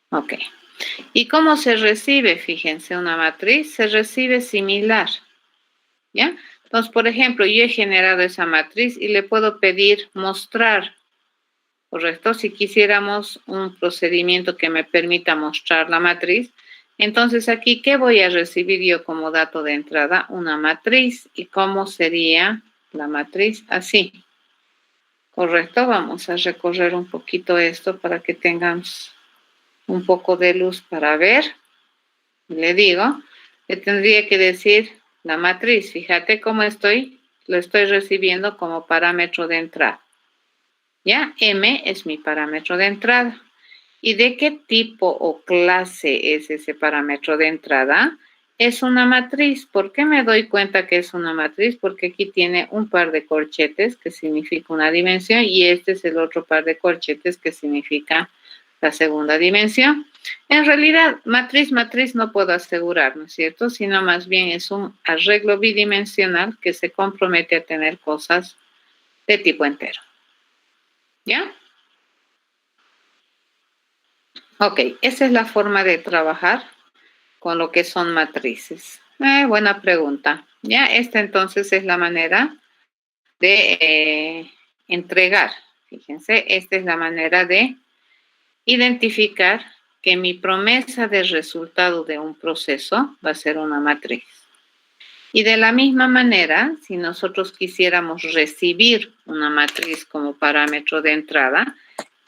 Ok. ¿Y cómo se recibe? Fíjense, una matriz se recibe similar, ¿ya? Entonces, por ejemplo, yo he generado esa matriz y le puedo pedir mostrar, ¿correcto? Si quisiéramos un procedimiento que me permita mostrar la matriz, entonces aquí, ¿qué voy a recibir yo como dato de entrada? Una matriz. ¿Y cómo sería la matriz? Así. ¿Correcto? Vamos a recorrer un poquito esto para que tengamos un poco de luz para ver. Le digo, le tendría que decir la matriz. Fíjate cómo lo estoy recibiendo como parámetro de entrada. ¿Ya? M es mi parámetro de entrada. ¿Y de qué tipo o clase es ese parámetro de entrada? Es una matriz. ¿Por qué me doy cuenta que es una matriz? Porque aquí tiene un par de corchetes que significa una dimensión y este es el otro par de corchetes que significa la segunda dimensión. En realidad, matriz no puedo asegurar, ¿no es cierto? Sino más bien es un arreglo bidimensional que se compromete a tener cosas de tipo entero. ¿Ya? Ok, esa es la forma de trabajar con lo que son matrices. Buena pregunta. Ya, esta entonces es la manera de entregar. Fíjense, esta es la manera de identificar que mi promesa de resultado de un proceso va a ser una matriz. Y de la misma manera, si nosotros quisiéramos recibir una matriz como parámetro de entrada,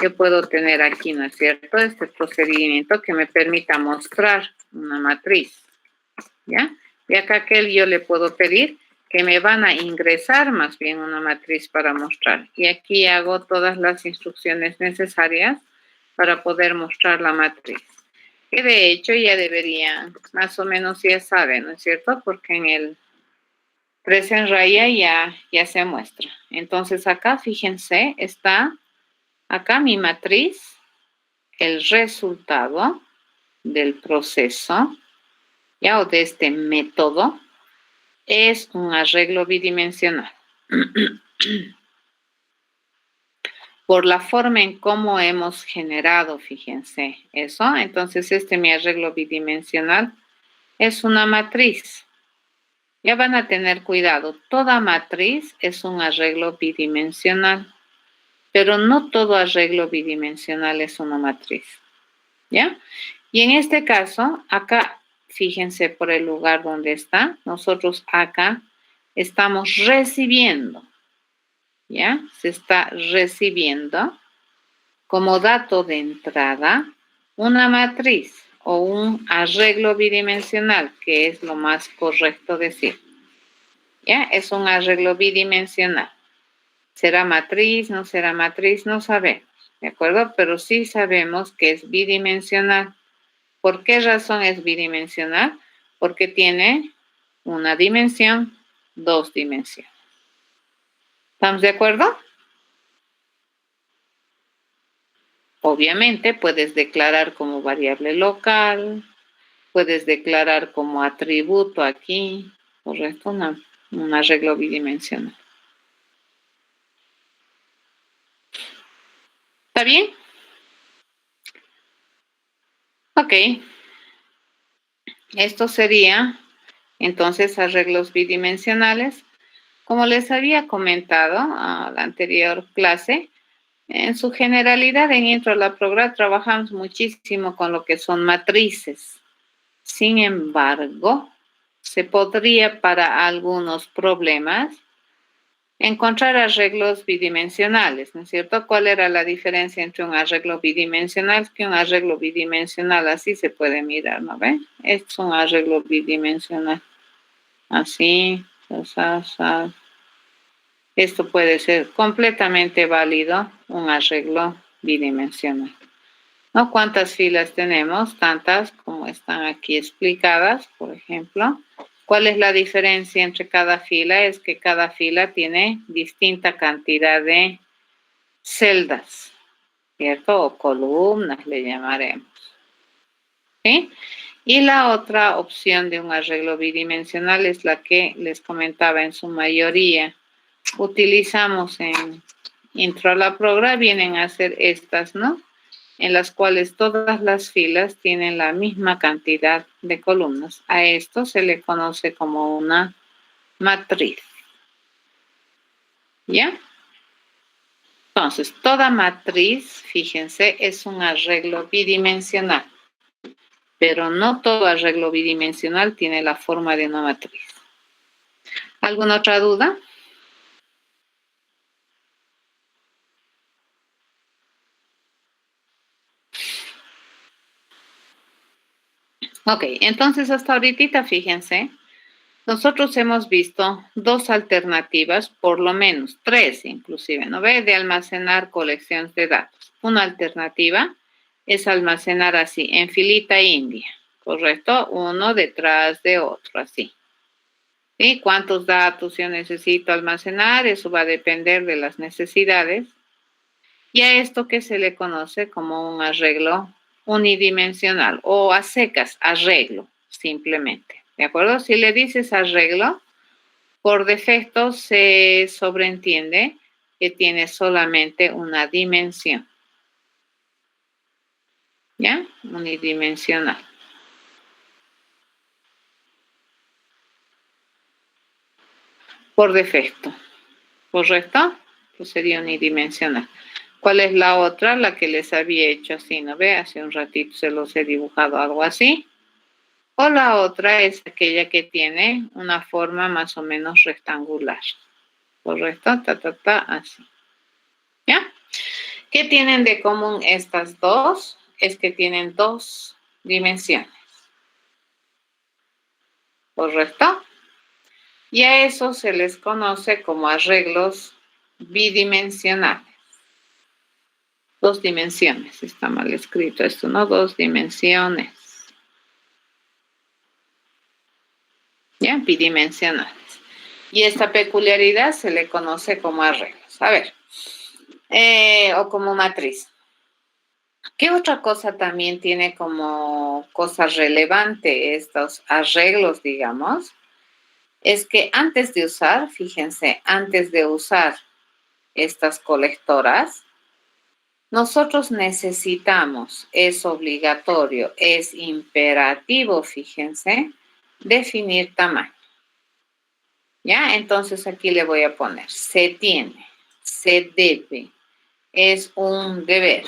yo puedo tener aquí, ¿no es cierto?, este procedimiento que me permita mostrar una matriz, ¿ya? Y acá que yo le puedo pedir que me van a ingresar más bien una matriz para mostrar. Y aquí hago todas las instrucciones necesarias para poder mostrar la matriz. Que de hecho ya deberían, más o menos ya saben, ¿no es cierto? Porque en el 3 en raya ya se muestra. Entonces acá, fíjense, está acá mi matriz, el resultado del proceso, ya, o de este método, es un arreglo bidimensional. Por la forma en cómo hemos generado, fíjense, eso. Entonces, mi arreglo bidimensional es una matriz. Ya van a tener cuidado, toda matriz es un arreglo bidimensional, pero no todo arreglo bidimensional es una matriz, ¿ya? Y en este caso, acá, fíjense por el lugar donde está, nosotros acá estamos recibiendo, ¿ya? Se está recibiendo como dato de entrada una matriz o un arreglo bidimensional, que es lo más correcto decir. ¿Ya? Es un arreglo bidimensional. ¿Será matriz? ¿No será matriz? No sabemos, ¿de acuerdo? Pero sí sabemos que es bidimensional. ¿Por qué razón es bidimensional? Porque tiene una dimensión, dos dimensiones. ¿Estamos de acuerdo? Obviamente puedes declarar como variable local, puedes declarar como atributo aquí, ¿correcto? No. un arreglo bidimensional. ¿Está bien? Ok. Esto sería entonces arreglos bidimensionales. Como les había comentado a la anterior clase, en su generalidad en Introlab Prograd trabajamos muchísimo con lo que son matrices. Sin embargo, se podría para algunos problemas encontrar arreglos bidimensionales, ¿no es cierto? ¿Cuál era la diferencia entre un arreglo bidimensional que un arreglo bidimensional? Así se puede mirar, ¿no ven? Este es un arreglo bidimensional. Así, esto puede ser completamente válido, un arreglo bidimensional. ¿No? ¿Cuántas filas tenemos? Tantas como están aquí explicadas, por ejemplo. ¿Cuál es la diferencia entre cada fila? Es que cada fila tiene distinta cantidad de celdas, ¿cierto? O columnas le llamaremos. ¿Sí? Y la otra opción de un arreglo bidimensional es la que les comentaba en su mayoría. Utilizamos en Introlab Prograd, vienen a ser estas, ¿no? En las cuales todas las filas tienen la misma cantidad de columnas. A esto se le conoce como una matriz. ¿Ya? Entonces, toda matriz, fíjense, es un arreglo bidimensional, pero no todo arreglo bidimensional tiene la forma de una matriz. ¿Alguna otra duda? Ok, entonces hasta ahorita, fíjense, nosotros hemos visto dos alternativas, por lo menos tres inclusive, ¿no ve? De almacenar colecciones de datos. Una alternativa es almacenar así, en filita india, ¿correcto? Uno detrás de otro, así. ¿Sí? ¿Cuántos datos yo necesito almacenar? Eso va a depender de las necesidades. Y a esto que se le conoce como un arreglo unidimensional o a secas, arreglo, simplemente. ¿De acuerdo? Si le dices arreglo, por defecto se sobreentiende que tiene solamente una dimensión. ¿Ya? Unidimensional. Por defecto. ¿Correcto? Pues sería unidimensional. ¿Cuál es la otra? La que les había hecho así, ¿no ve? Hace un ratito se los he dibujado algo así. O la otra es aquella que tiene una forma más o menos rectangular. ¿Correcto? Así. ¿Ya? ¿Qué tienen de común estas dos? Es que tienen dos dimensiones. ¿Correcto? Y a eso se les conoce como arreglos bidimensionales. Dos dimensiones, está mal escrito esto, ¿no? Dos dimensiones. ¿Ya? Bidimensionales. Y esta peculiaridad se le conoce como arreglos. A ver, o como matriz. ¿Qué otra cosa también tiene como cosa relevante estos arreglos, digamos? Es que antes de usar, fíjense, antes de usar estas colectoras, nosotros necesitamos, es obligatorio, es imperativo, fíjense, definir tamaño. ¿Ya? Entonces aquí le voy a poner, se tiene, se debe, es un deber.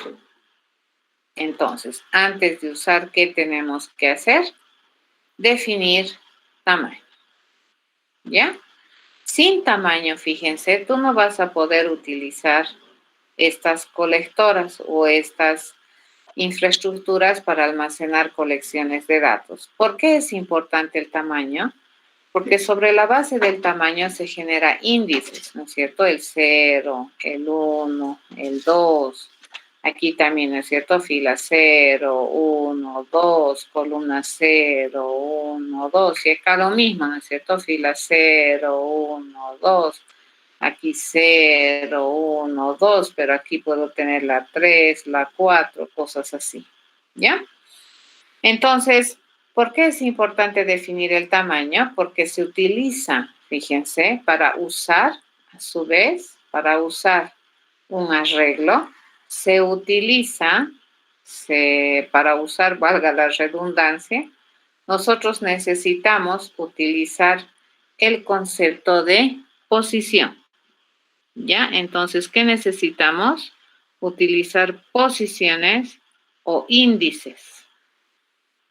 Entonces, antes de usar, ¿qué tenemos que hacer? Definir tamaño. ¿Ya? Sin tamaño, fíjense, tú no vas a poder utilizar estas colectoras o estas infraestructuras para almacenar colecciones de datos. ¿Por qué es importante el tamaño? Porque sobre la base del tamaño se genera índices, ¿no es cierto? El 0, el 1, el 2. Aquí también, ¿no es cierto? Fila 0, 1, 2, columna 0, 1, 2. Y acá lo mismo, ¿no es cierto? Fila 0, 1, 2. Aquí 0, 1, 2, pero aquí puedo tener la 3, la 4, cosas así. ¿Ya? Entonces, ¿por qué es importante definir el tamaño? Porque se utiliza, fíjense, para usar, a su vez, para usar un arreglo, se utiliza, para usar, valga la redundancia, nosotros necesitamos utilizar el concepto de posición. ¿Ya? Entonces, ¿qué necesitamos? Utilizar posiciones o índices.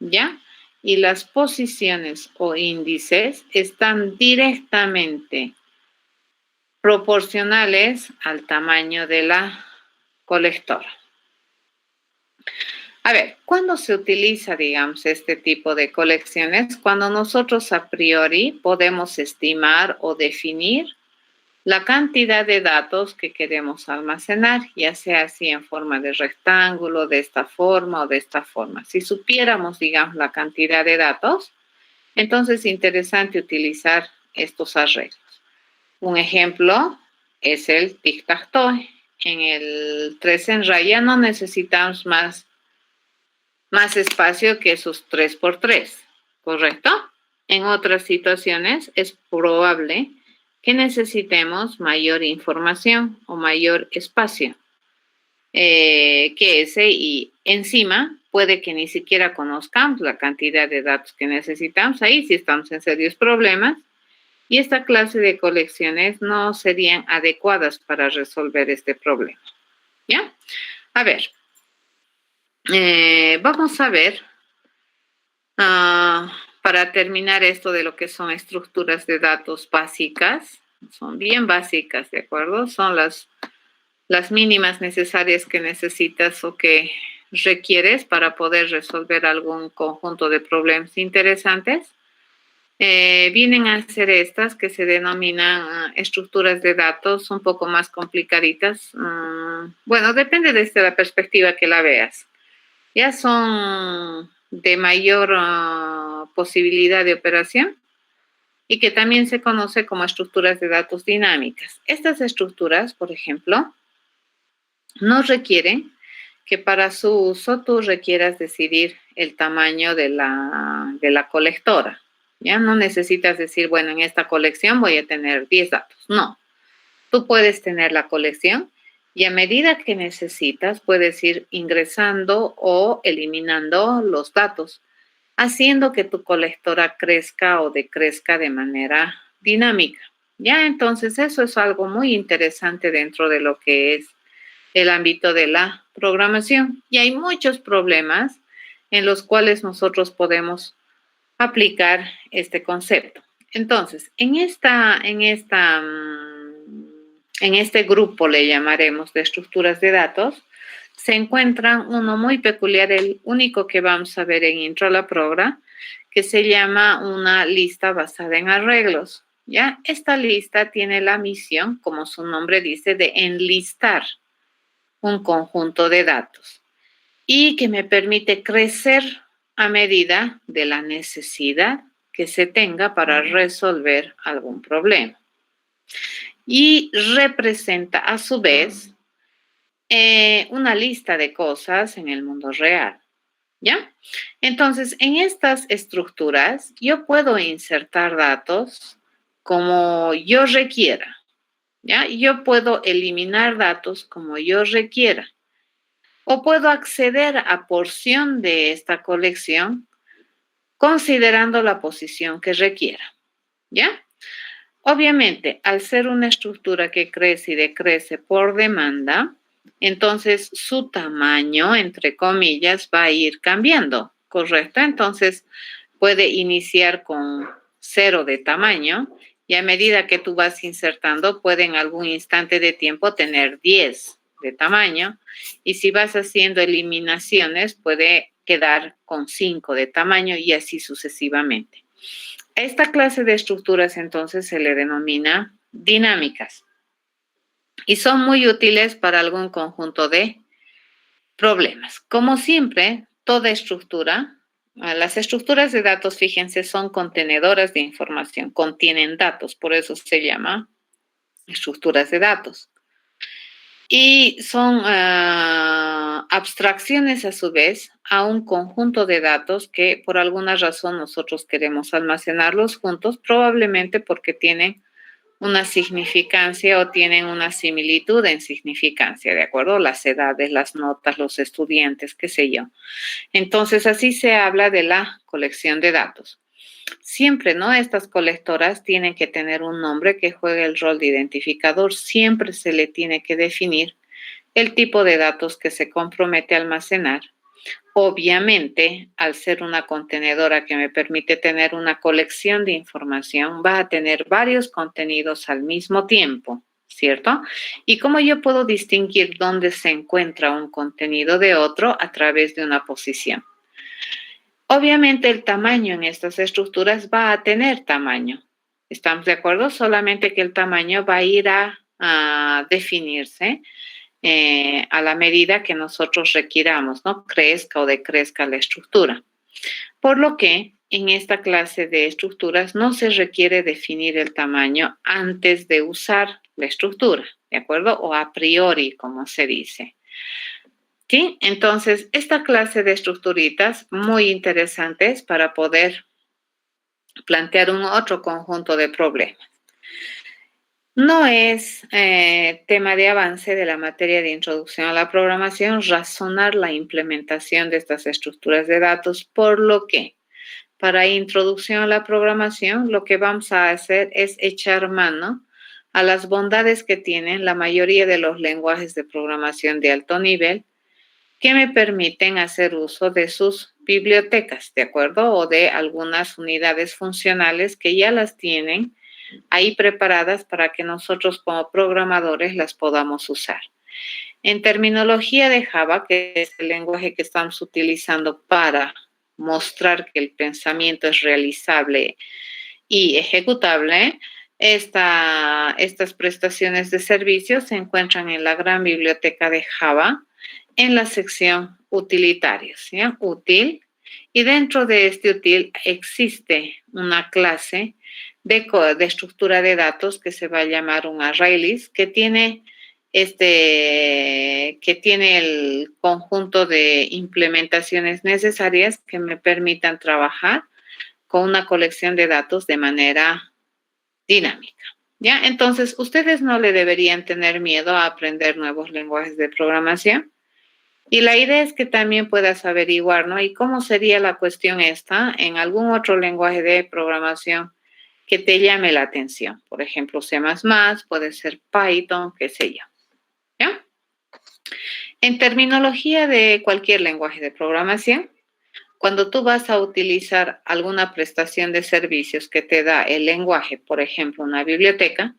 ¿Ya? Y las posiciones o índices están directamente proporcionales al tamaño de la colectora. A ver, ¿cuándo se utiliza, digamos, este tipo de colecciones? Cuando nosotros a priori podemos estimar o definir la cantidad de datos que queremos almacenar, ya sea así en forma de rectángulo, de esta forma o de esta forma. Si supiéramos, digamos, la cantidad de datos, entonces es interesante utilizar estos arreglos. Un ejemplo es el tic-tac-toe. En el 3 en raya no necesitamos más espacio que esos 3 por 3, ¿correcto? En otras situaciones es probable que necesitemos mayor información o mayor espacio que ese, y encima puede que ni siquiera conozcamos la cantidad de datos que necesitamos. Ahí sí estamos en serios problemas y esta clase de colecciones no serían adecuadas para resolver este problema. ¿Ya? A ver, vamos a ver, para terminar esto de lo que son estructuras de datos básicas, son bien básicas, ¿de acuerdo? Son las mínimas necesarias que necesitas o que requieres para poder resolver algún conjunto de problemas interesantes. Vienen a ser estas que se denominan estructuras de datos un poco más complicaditas. Bueno, depende desde la perspectiva que la veas. Ya son de mayor posibilidad de operación y que también se conoce como estructuras de datos dinámicas. Estas estructuras, por ejemplo, no requieren que para su uso tú requieras decidir el tamaño de la colectora. Ya no necesitas decir, bueno, en esta colección voy a tener 10 datos. No, tú puedes tener la colección y a medida que necesitas puedes ir ingresando o eliminando los datos, haciendo que tu colectora crezca o decrezca de manera dinámica. Ya, entonces eso es algo muy interesante dentro de lo que es el ámbito de la programación. Y hay muchos problemas en los cuales nosotros podemos aplicar este concepto. Entonces, en este grupo le llamaremos de estructuras de datos, se encuentran uno muy peculiar, el único que vamos a ver en Intro a la Progra, que se llama una lista basada en arreglos. ¿Ya? Esta lista tiene la misión, como su nombre dice, de enlistar un conjunto de datos y que me permite crecer a medida de la necesidad que se tenga para resolver algún problema. Y representa a su vez una lista de cosas en el mundo real. ¿Ya? Entonces, en estas estructuras yo puedo insertar datos como yo requiera. ¿Ya? Yo puedo eliminar datos como yo requiera. O puedo acceder a porción de esta colección considerando la posición que requiera. ¿Ya? Obviamente, al ser una estructura que crece y decrece por demanda, entonces su tamaño, entre comillas, va a ir cambiando, ¿correcto? Entonces, puede iniciar con 0 de tamaño y a medida que tú vas insertando, puede en algún instante de tiempo tener 10 de tamaño y si vas haciendo eliminaciones, puede quedar con 5 de tamaño y así sucesivamente. A esta clase de estructuras entonces se le denomina dinámicas y son muy útiles para algún conjunto de problemas. Como siempre, toda estructura, las estructuras de datos, fíjense, son contenedoras de información, contienen datos, por eso se llama estructuras de datos. Y son abstracciones a su vez a un conjunto de datos que por alguna razón nosotros queremos almacenarlos juntos, probablemente porque tienen una significancia o tienen una similitud en significancia, ¿de acuerdo? Las edades, las notas, los estudiantes, qué sé yo. Entonces, así se habla de la colección de datos. Siempre, ¿no? Estas colectoras tienen que tener un nombre que juegue el rol de identificador. Siempre se le tiene que definir el tipo de datos que se compromete a almacenar. Obviamente, al ser una contenedora que me permite tener una colección de información, va a tener varios contenidos al mismo tiempo, ¿cierto? ¿Y cómo yo puedo distinguir dónde se encuentra un contenido de otro? A través de una posición. Obviamente, el tamaño en estas estructuras va a tener tamaño. ¿Estamos de acuerdo? Solamente que el tamaño va a ir a definirse a la medida que nosotros requiramos, ¿no? Crezca o decrezca la estructura. Por lo que en esta clase de estructuras no se requiere definir el tamaño antes de usar la estructura, ¿de acuerdo? O a priori, como se dice. ¿Sí? Entonces, esta clase de estructuritas muy interesantes para poder plantear un otro conjunto de problemas. No es tema de avance de la materia de introducción a la programación razonar la implementación de estas estructuras de datos, por lo que para introducción a la programación lo que vamos a hacer es echar mano a las bondades que tienen la mayoría de los lenguajes de programación de alto nivel que me permiten hacer uso de sus bibliotecas, ¿de acuerdo? O de algunas unidades funcionales que ya las tienen ahí preparadas para que nosotros como programadores las podamos usar. En terminología de Java, que es el lenguaje que estamos utilizando para mostrar que el pensamiento es realizable y ejecutable, estas prestaciones de servicios se encuentran en la gran biblioteca de Java, en la sección utilitarios, ¿sí? Útil. Y dentro de este útil existe una clase de estructura de datos que se va a llamar un ArrayList, que tiene el conjunto de implementaciones necesarias que me permitan trabajar con una colección de datos de manera dinámica. ¿Ya? Entonces, ustedes no le deberían tener miedo a aprender nuevos lenguajes de programación. Y la idea es que también puedas averiguar, ¿no? ¿Y cómo sería la cuestión esta en algún otro lenguaje de programación que te llame la atención? Por ejemplo, C++, puede ser Python, qué sé yo. ¿Ya? En terminología de cualquier lenguaje de programación, cuando tú vas a utilizar alguna prestación de servicios que te da el lenguaje, por ejemplo, una biblioteca,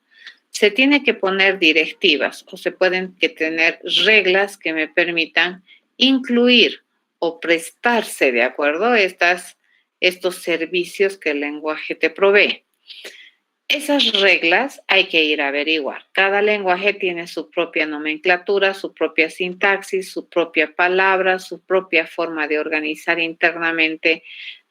se tiene que poner directivas o se pueden que tener reglas que me permitan incluir o prestarse, ¿de acuerdo? Estos servicios que el lenguaje te provee. Esas reglas hay que ir a averiguar. Cada lenguaje tiene su propia nomenclatura, su propia sintaxis, su propia palabra, su propia forma de organizar internamente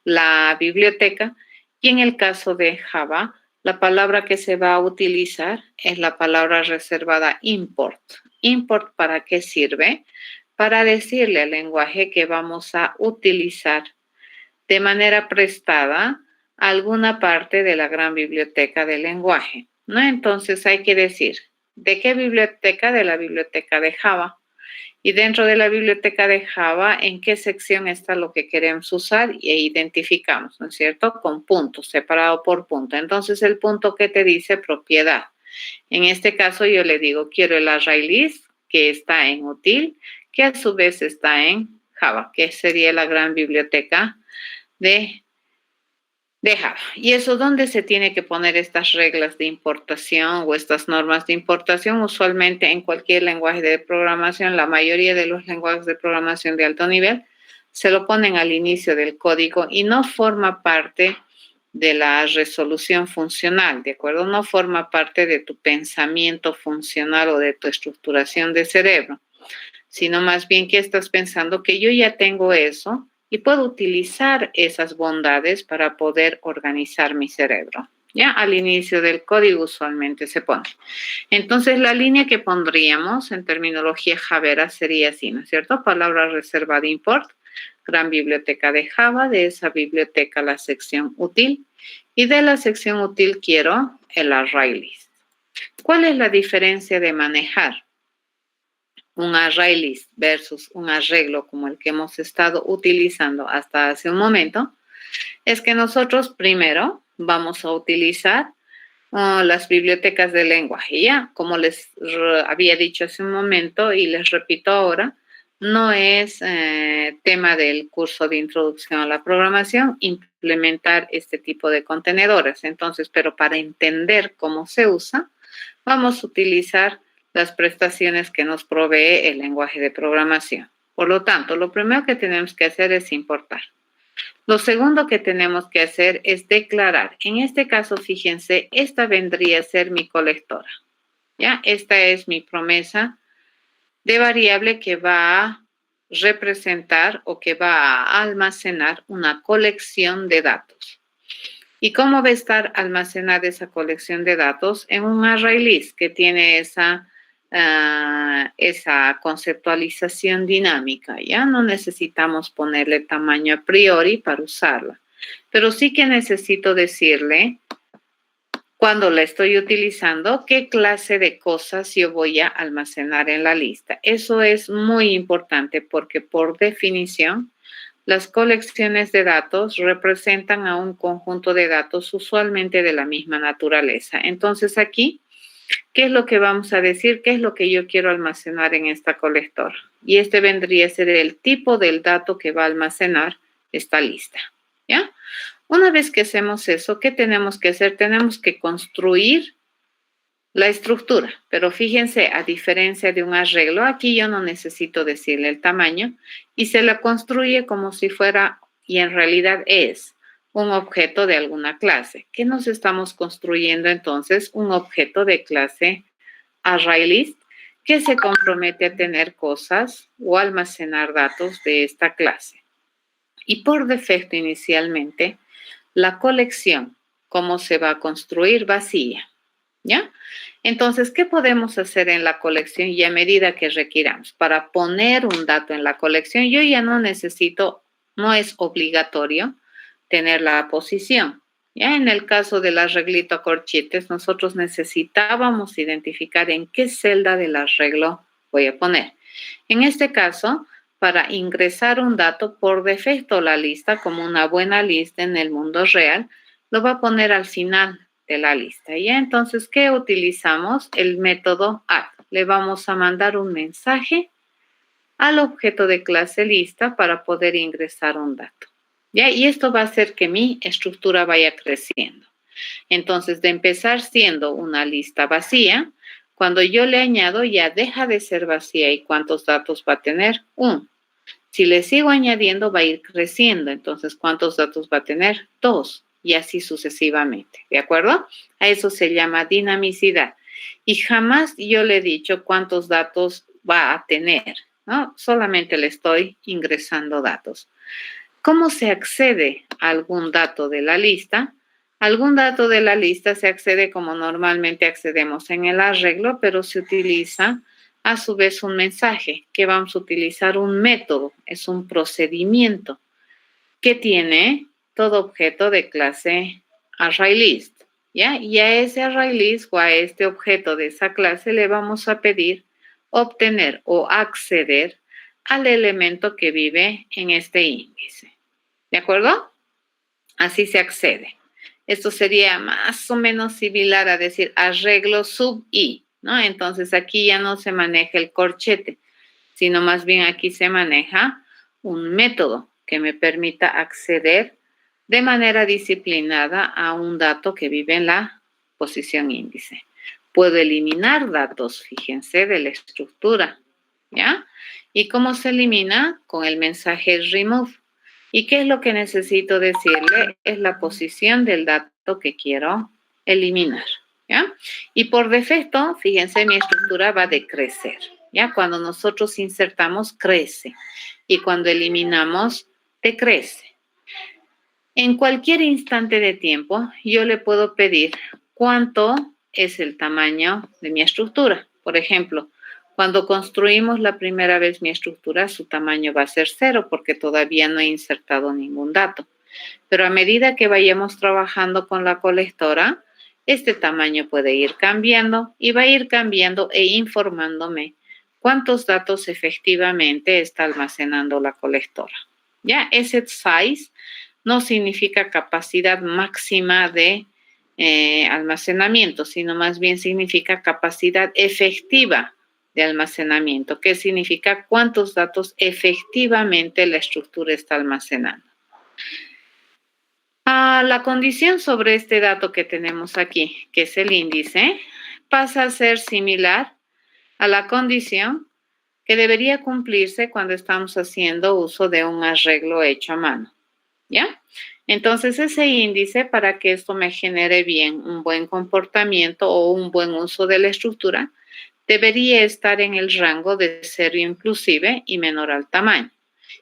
la biblioteca. Y en el caso de Java, la palabra que se va a utilizar es la palabra reservada import. ¿Import para qué sirve? Para decirle al lenguaje que vamos a utilizar de manera prestada alguna parte de la gran biblioteca del lenguaje, ¿no? Entonces hay que decir, ¿de qué biblioteca? De la biblioteca de Java. Y dentro de la biblioteca de Java, ¿en qué sección está lo que queremos usar? E identificamos, ¿no es cierto? Con puntos, separado por punto. Entonces, el punto que te dice propiedad. En este caso, yo le digo, quiero el ArrayList, que está en útil, que a su vez está en Java, que sería la gran biblioteca de Java. ¿Y eso dónde se tiene que poner estas reglas de importación o estas normas de importación? Usualmente en cualquier lenguaje de programación, la mayoría de los lenguajes de programación de alto nivel se lo ponen al inicio del código y no forma parte de la resolución funcional, ¿de acuerdo? No forma parte de tu pensamiento funcional o de tu estructuración de cerebro, sino más bien que estás pensando que yo ya tengo eso y puedo utilizar esas bondades para poder organizar mi cerebro, ¿ya? Al inicio del código usualmente se pone. Entonces, la línea que pondríamos en terminología Javera sería así, ¿no es cierto? Palabra reservada import, gran biblioteca de Java, de esa biblioteca la sección útil, y de la sección útil quiero el array list. ¿Cuál es la diferencia de manejar un array list versus un arreglo como el que hemos estado utilizando hasta hace un momento? Es que nosotros primero vamos a utilizar las bibliotecas de lenguaje. Ya, como les había dicho hace un momento y les repito ahora, no es tema del curso de introducción a la programación implementar este tipo de contenedores. Entonces, pero para entender cómo se usa, vamos a utilizar las prestaciones que nos provee el lenguaje de programación. Por lo tanto, lo primero que tenemos que hacer es importar. Lo segundo que tenemos que hacer es declarar. En este caso, fíjense, esta vendría a ser mi colectora. ¿Ya? Esta es mi promesa de variable que va a representar o que va a almacenar una colección de datos. ¿Y cómo va a estar almacenada esa colección de datos? En un array list que tiene esa conceptualización dinámica. Ya no necesitamos ponerle tamaño a priori para usarla, pero sí que necesito decirle cuando la estoy utilizando qué clase de cosas yo voy a almacenar en la lista. Eso es muy importante porque por definición las colecciones de datos representan a un conjunto de datos usualmente de la misma naturaleza. Entonces aquí, ¿qué es lo que vamos a decir? ¿Qué es lo que yo quiero almacenar en esta colectora? Y este vendría a ser el tipo del dato que va a almacenar esta lista, ¿ya? Una vez que hacemos eso, ¿qué tenemos que hacer? Tenemos que construir la estructura, pero fíjense, a diferencia de un arreglo, aquí yo no necesito decirle el tamaño y se la construye como si fuera, y en realidad es, un objeto de alguna clase. ¿Qué nos estamos construyendo entonces? Un objeto de clase ArrayList que se compromete a tener cosas o almacenar datos de esta clase. Y por defecto inicialmente, la colección, ¿cómo se va a construir? Vacía. ¿Ya? Entonces, ¿qué podemos hacer en la colección y a medida que requiramos? Para poner un dato en la colección, yo ya no necesito, no es obligatorio tener la posición. Ya en el caso del arreglito a corchetes, nosotros necesitábamos identificar en qué celda del arreglo voy a poner. En este caso, para ingresar un dato por defecto, la lista, como una buena lista en el mundo real, lo va a poner al final de la lista. ¿Ya? Entonces, ¿qué utilizamos? El método add. Le vamos a mandar un mensaje al objeto de clase lista para poder ingresar un dato. ¿Ya? Y esto va a hacer que mi estructura vaya creciendo. Entonces, de empezar siendo una lista vacía, cuando yo le añado ya deja de ser vacía. ¿Y cuántos datos va a tener? 1. Si le sigo añadiendo va a ir creciendo. Entonces, ¿cuántos datos va a tener? 2. Y así sucesivamente. ¿De acuerdo? A eso se llama dinamicidad. Y jamás yo le he dicho cuántos datos va a tener, ¿no? Solamente le estoy ingresando datos. ¿Cómo se accede a algún dato de la lista? Algún dato de la lista se accede como normalmente accedemos en el arreglo, pero se utiliza a su vez un mensaje, que vamos a utilizar un método, es un procedimiento que tiene todo objeto de clase ArrayList, ¿ya? Y a ese ArrayList o a este objeto de esa clase le vamos a pedir obtener o acceder al elemento que vive en este índice, ¿de acuerdo? Así se accede. Esto sería más o menos similar a decir arreglo sub i, ¿no? Entonces aquí ya no se maneja el corchete, sino más bien aquí se maneja un método que me permita acceder de manera disciplinada a un dato que vive en la posición índice. Puedo eliminar datos, fíjense, de la estructura, ¿ya? ¿Y cómo se elimina? Con el mensaje remove. ¿Y qué es lo que necesito decirle? Es la posición del dato que quiero eliminar, ¿ya? Y por defecto, fíjense, mi estructura va a decrecer, ¿ya? Cuando nosotros insertamos, crece. Y cuando eliminamos, decrece. En cualquier instante de tiempo, yo le puedo pedir cuánto es el tamaño de mi estructura. Por ejemplo, cuando construimos la primera vez mi estructura, su tamaño va a ser 0 porque todavía no he insertado ningún dato. Pero a medida que vayamos trabajando con la colectora, este tamaño puede ir cambiando y va a ir cambiando e informándome cuántos datos efectivamente está almacenando la colectora. Ya, ese size no significa capacidad máxima de almacenamiento, sino más bien significa capacidad efectiva de almacenamiento, que significa cuántos datos efectivamente la estructura está almacenando. La condición sobre este dato que tenemos aquí, que es el índice, pasa a ser similar a la condición que debería cumplirse cuando estamos haciendo uso de un arreglo hecho a mano, ¿ya? Entonces, ese índice, para que esto me genere bien un buen comportamiento o un buen uso de la estructura, debería estar en el rango de 0 inclusive y menor al tamaño.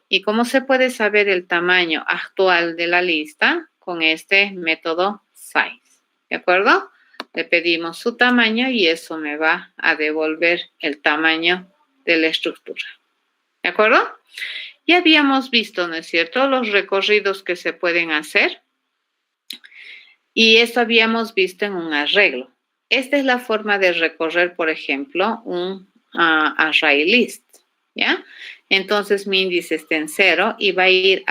¿Y cómo se puede saber el tamaño actual de la lista? Con este método size, ¿de acuerdo? Le pedimos su tamaño y eso me va a devolver el tamaño de la estructura, ¿de acuerdo? Ya habíamos visto, ¿no es cierto?, los recorridos que se pueden hacer y esto habíamos visto en un arreglo. Esta es la forma de recorrer, por ejemplo, un array list, ¿ya? Entonces mi índice está en 0 y va a ir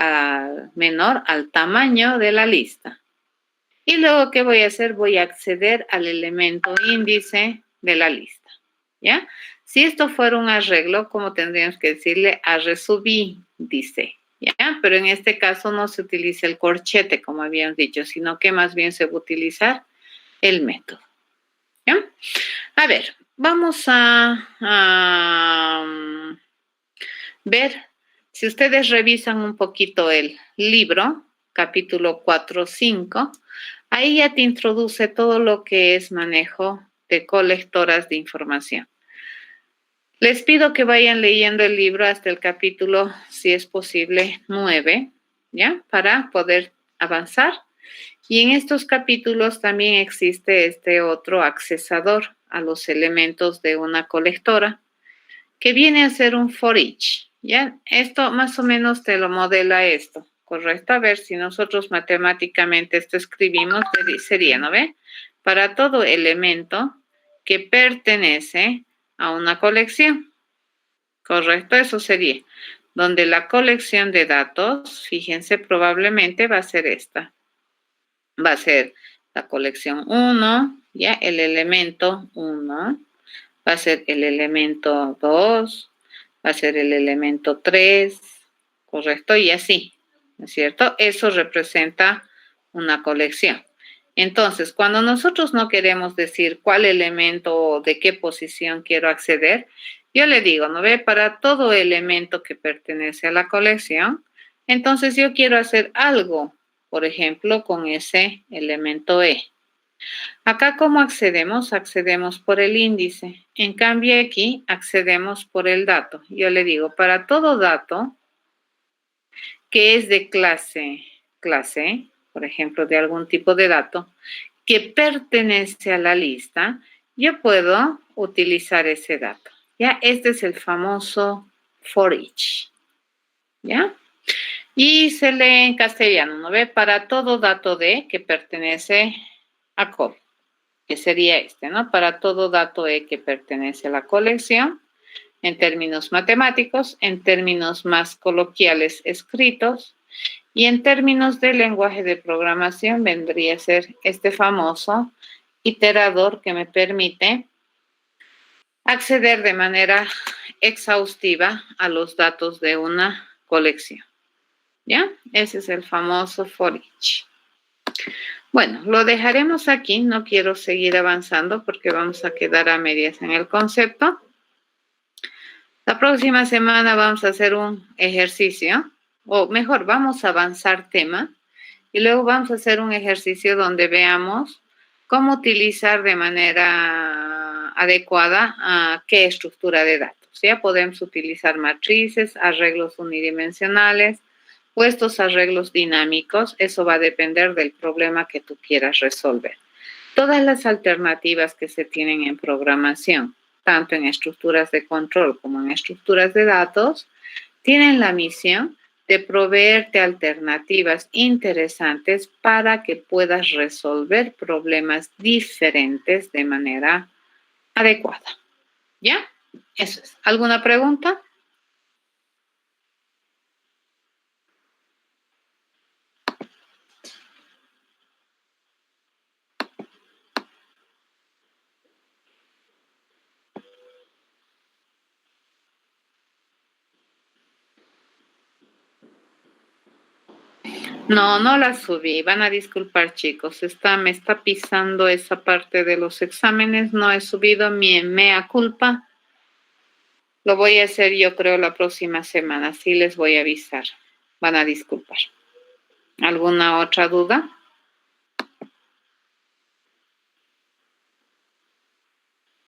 menor al tamaño de la lista. Y luego, ¿qué voy a hacer? Voy a acceder al elemento índice de la lista, ¿ya? Si esto fuera un arreglo, ¿cómo tendríamos que decirle? Array subíndice, ¿ya? Pero en este caso no se utiliza el corchete, como habíamos dicho, sino que más bien se va a utilizar el método, ¿ya? A ver, vamos a ver, si ustedes revisan un poquito el libro, capítulo 4-5, ahí ya te introduce todo lo que es manejo de colectoras de información. Les pido que vayan leyendo el libro hasta el capítulo, si es posible, 9, ¿ya? Para poder avanzar. Y en estos capítulos también existe este otro accesador a los elementos de una colectora, que viene a ser un for each, ¿ya? Esto más o menos te lo modela esto, ¿correcto? A ver, si nosotros matemáticamente esto escribimos, sería, ¿no ve? Para todo elemento que pertenece a una colección, ¿correcto? Eso sería, donde la colección de datos, fíjense, probablemente va a ser esta. Va a ser la colección 1, ¿ya? El elemento 1. Va a ser el elemento 2, va a ser el elemento 3, ¿correcto? Y así, ¿no es cierto? Eso representa una colección. Entonces, cuando nosotros no queremos decir cuál elemento o de qué posición quiero acceder, yo le digo, ¿no ve? Para todo elemento que pertenece a la colección, entonces yo quiero hacer algo, por ejemplo, con ese elemento E. Acá, ¿cómo accedemos? Accedemos por el índice. En cambio, aquí accedemos por el dato. Yo le digo, para todo dato que es de clase, por ejemplo, de algún tipo de dato, que pertenece a la lista, yo puedo utilizar ese dato. ¿Ya? Este es el famoso for each. ¿Ya? Y se lee en castellano, ¿no ve? Para todo dato de que pertenece a col, que sería este, ¿no? Para todo dato E que pertenece a la colección, en términos matemáticos, en términos más coloquiales escritos, y en términos de lenguaje de programación vendría a ser este famoso iterador que me permite acceder de manera exhaustiva a los datos de una colección, ¿ya? Ese es el famoso for each. Bueno, lo dejaremos aquí, no quiero seguir avanzando porque vamos a quedar a medias en el concepto. La próxima semana vamos a hacer un ejercicio, o mejor, vamos a avanzar tema, y luego vamos a hacer un ejercicio donde veamos cómo utilizar de manera adecuada qué estructura de datos. Ya podemos utilizar matrices, arreglos unidimensionales, o estos arreglos dinámicos, eso va a depender del problema que tú quieras resolver. Todas las alternativas que se tienen en programación, tanto en estructuras de control como en estructuras de datos, tienen la misión de proveerte alternativas interesantes para que puedas resolver problemas diferentes de manera adecuada. ¿Ya? Eso es. ¿Alguna pregunta? No, no la subí. Van a disculpar, chicos. Me está pisando esa parte de los exámenes. No he subido mi mea culpa. Lo voy a hacer yo creo la próxima semana. Sí les voy a avisar. Van a disculpar. ¿Alguna otra duda?